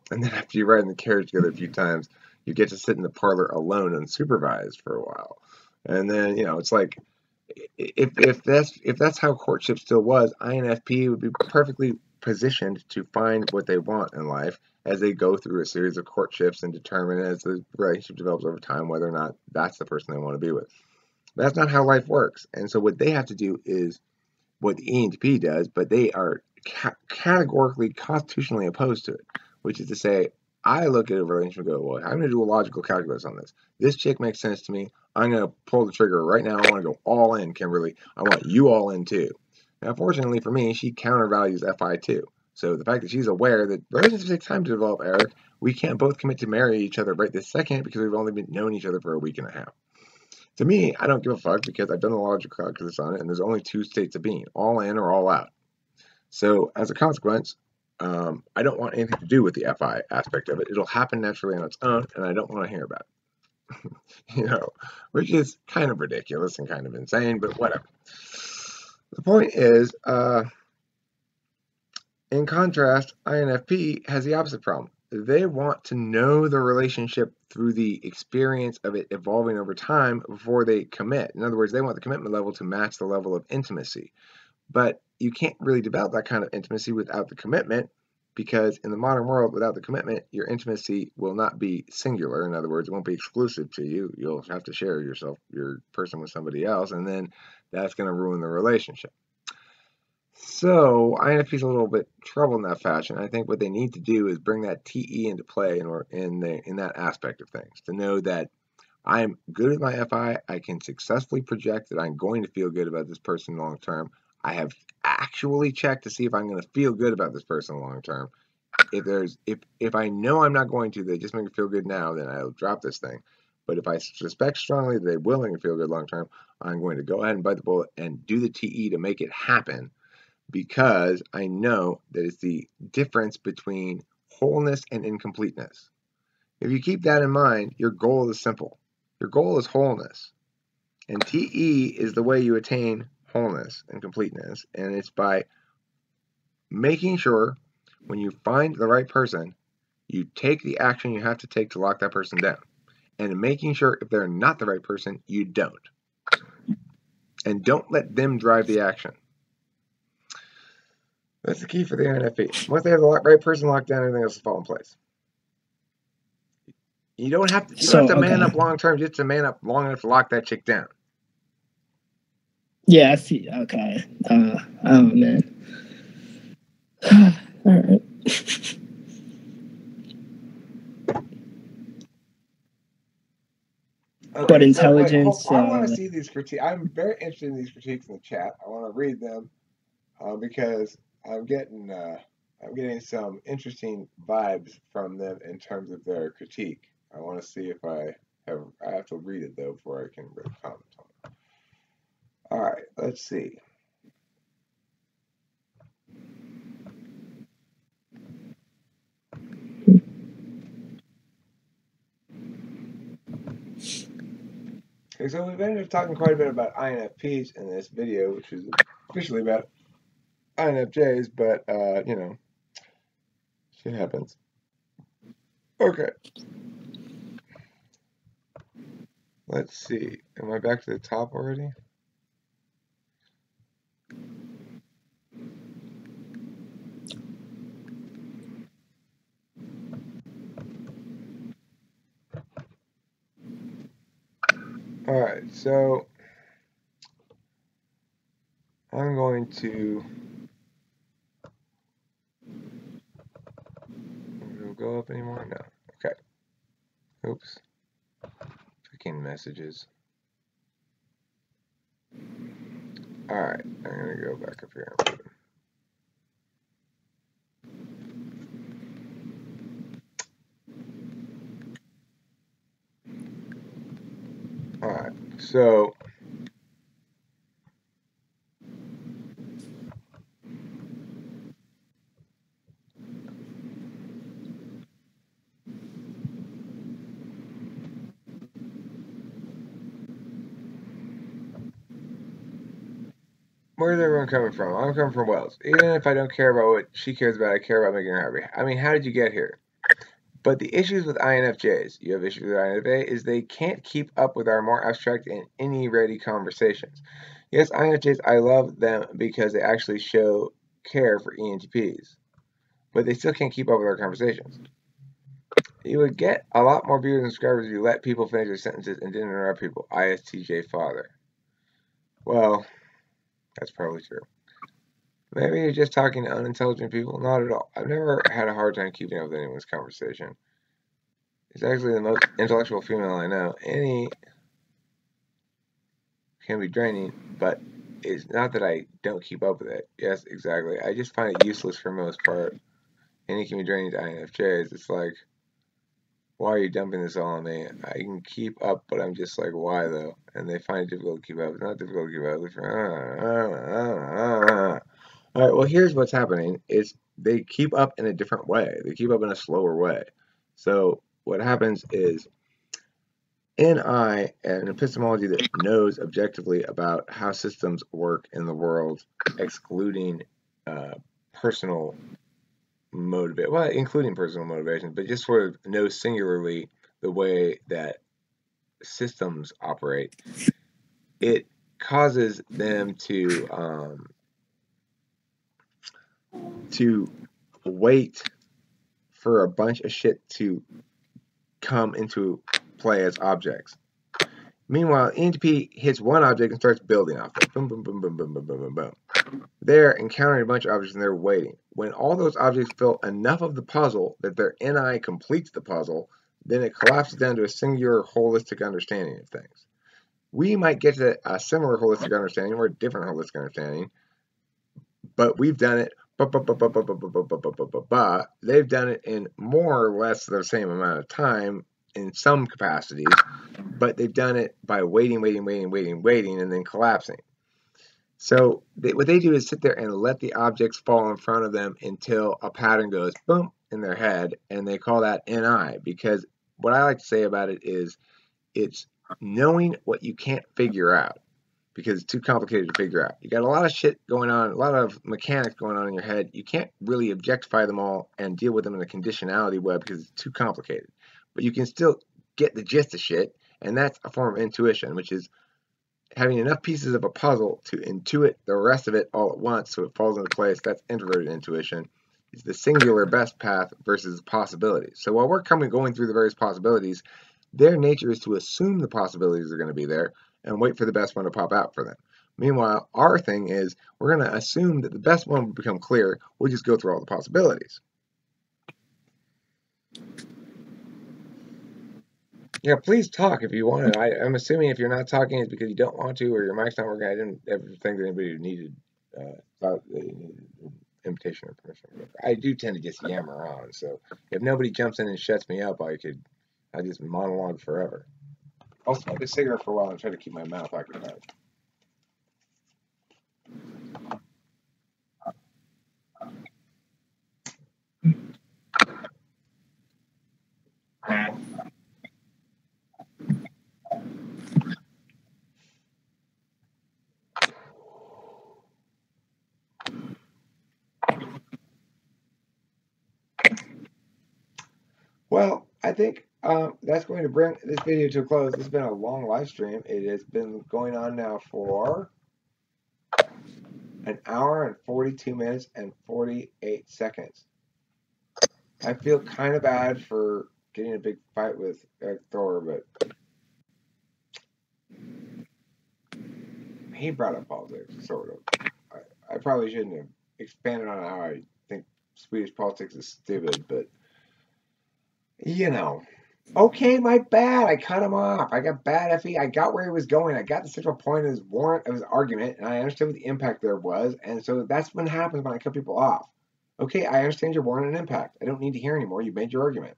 And then after you ride in the carriage together a few times, you get to sit in the parlor alone unsupervised for a while. And then, it's like, if that's how courtship still was, INFP would be perfectly positioned to find what they want in life as they go through a series of courtships and determine as the relationship develops over time whether or not that's the person they want to be with. But that's not how life works. And so what they have to do is what the ENTP does, but they are categorically, constitutionally opposed to it, which is to say, I look at a relationship and go, well, I'm going to do a logical calculus on this. This chick makes sense to me. I'm going to pull the trigger right now. I want to go all in, Kimberly. I want you all in too. Now, fortunately for me, she countervalues FI too. So the fact that she's aware that relationships take time to develop, Eric, we can't both commit to marry each other right this second because we've only been known each other for a week and a half. To me, I don't give a fuck because I've done the logical calculus on it, and there's only two states of being, all in or all out. So as a consequence, I don't want anything to do with the FI aspect of it. It'll happen naturally on its own, and I don't want to hear about it. Which is kind of ridiculous and kind of insane, but whatever. The point is, in contrast, INFP has the opposite problem. They want to know the relationship through the experience of it evolving over time before they commit. In other words, they want the commitment level to match the level of intimacy. But you can't really develop that kind of intimacy without the commitment, because in the modern world, without the commitment, your intimacy will not be singular. In other words, it won't be exclusive to you. You'll have to share your person with somebody else, and then that's going to ruin the relationship. So INFP is a little bit troubled in that fashion. I think what they need to do is bring that TE into play in that aspect of things, to know that I'm good at my FI. I can successfully project that I'm going to feel good about this person long term. I have actually checked to see if I'm going to feel good about this person long term. If I know I'm not going to, they just make me feel good now, then I'll drop this thing. But if I suspect strongly that they will make me feel good long term, I'm going to go ahead and bite the bullet and do the TE to make it happen, because I know that it's the difference between wholeness and incompleteness. If you keep that in mind, your goal is simple. Your goal is wholeness. And TE is the way you attain wholeness and completeness. And it's by making sure when you find the right person, you take the action you have to take to lock that person down. And making sure if they're not the right person, you don't. And don't let them drive the action. That's the key for the INFP. Once they have the right person locked down, everything else will fall in place. You don't have to man up long term just to man up long enough to lock that chick down. Yeah, I see. Okay. Oh man. All right. Okay, but intelligence. So, I want to see these critiques. I'm very interested in these critiques in the chat. I want to read them because I'm getting some interesting vibes from them in terms of their critique. I want to see if I have to read it though before I can really comment on it. All right, let's see. Okay, so we've ended up talking quite a bit about INFPs in this video, which is officially about INFJs, but shit happens. Okay. Let's see. Am I back to the top already? All right, so I'm going to go up anymore? No. Okay. Oops. Checking messages. All right, I'm going to go back up here. All right, so where's everyone coming from? I'm coming from Wells. Even if I don't care about what she cares about, I care about making her happy. I mean, how did you get here? But the issues with INFJs, you have issues with INFJ, is they can't keep up with our more abstract and any-ready conversations. Yes, INFJs, I love them because they actually show care for ENTPs, but they still can't keep up with our conversations. You would get a lot more viewers and subscribers if you let people finish their sentences and didn't interrupt people. ISTJ father. Well, that's probably true. Maybe you're just talking to unintelligent people. Not at all. I've never had a hard time keeping up with anyone's conversation. It's actually the most intellectual female I know. Annie can be draining, but it's not that I don't keep up with it. Yes, exactly. I just find it useless for the most part. Annie can be draining to INFJs. It's like, why are you dumping this all on me? I can keep up, but I'm just like, why though? And they find it difficult to keep up. It's not difficult to keep up. All right, well, here's what's happening. Is they keep up in a different way. They keep up in a slower way. So what happens is NI, an epistemology that knows objectively about how systems work in the world, excluding personal motivation, well, including personal motivation, but just sort of knows singularly the way that systems operate. It causes them to wait for a bunch of shit to come into play as objects. Meanwhile, ENTP hits one object and starts building off it. Boom, boom, boom, boom, boom, boom, boom, boom, boom. They're encountering a bunch of objects and they're waiting. When all those objects fill enough of the puzzle that their NI completes the puzzle, then it collapses down to a singular holistic understanding of things. We might get to a similar holistic understanding or a different holistic understanding, but we've done it. They've done it in more or less the same amount of time in some capacities, but they've done it by waiting, and then collapsing. So what they do is sit there and let the objects fall in front of them until a pattern goes boom in their head, and they call that NI, because what I like to say about it is it's knowing what you can't figure out because it's too complicated to figure out. You got a lot of shit going on, a lot of mechanics going on in your head. You can't really objectify them all and deal with them in a conditionality web because it's too complicated. But you can still get the gist of shit, and that's a form of intuition, which is having enough pieces of a puzzle to intuit the rest of it all at once so it falls into place. That's introverted intuition. It's the singular best path versus possibilities. So while we're going through the various possibilities, their nature is to assume the possibilities are going to be there and wait for the best one to pop out for them. Meanwhile, our thing is we're going to assume that the best one will become clear. We'll just go through all the possibilities. Yeah, please talk if you want to. I'm assuming if you're not talking, it's because you don't want to or your mic's not working. I didn't ever think that anybody needed thought they needed invitation or permission. I do tend to just yammer on, so if nobody jumps in and shuts me up, I just monologue forever. I'll smoke a cigarette for a while and try to keep my mouth occupied. Well, I think that's going to bring this video to a close. This has been a long live stream. It has been going on now for an hour and 42 minutes and 48 seconds. I feel kind of bad for getting a big fight with Thor, but he brought up politics, sort of. I probably shouldn't have expanded on how I think Swedish politics is stupid, but you know. Okay, my bad. I cut him off. I got bad FE. I got where he was going. I got the central point of his warrant of his argument, and I understood what the impact there was. And so that's what happens when I cut people off. Okay, I understand your warrant and impact. I don't need to hear anymore. You made your argument.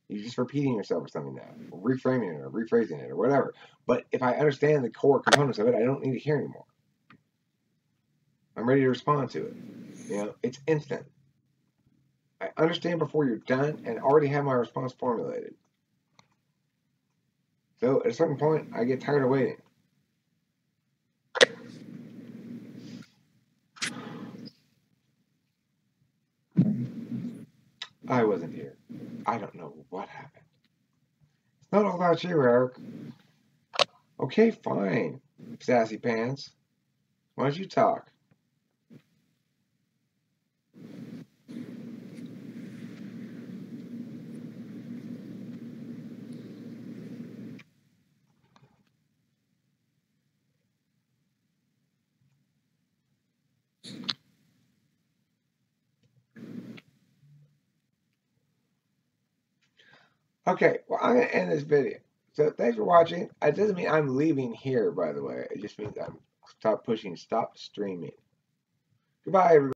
You're just repeating yourself or something now, or reframing it, or rephrasing it, or whatever. But if I understand the core components of it, I don't need to hear anymore. I'm ready to respond to it. You know, it's instant. I understand before you're done and already have my response formulated. So at a certain point, I get tired of waiting. I wasn't here. I don't know what happened. It's not all about you, Eric. Okay, fine, sassy pants. Why don't you talk? Okay, well, I'm going to end this video. So thanks for watching. It doesn't mean I'm leaving here, by the way. It just means I'm stop streaming. Goodbye, everybody.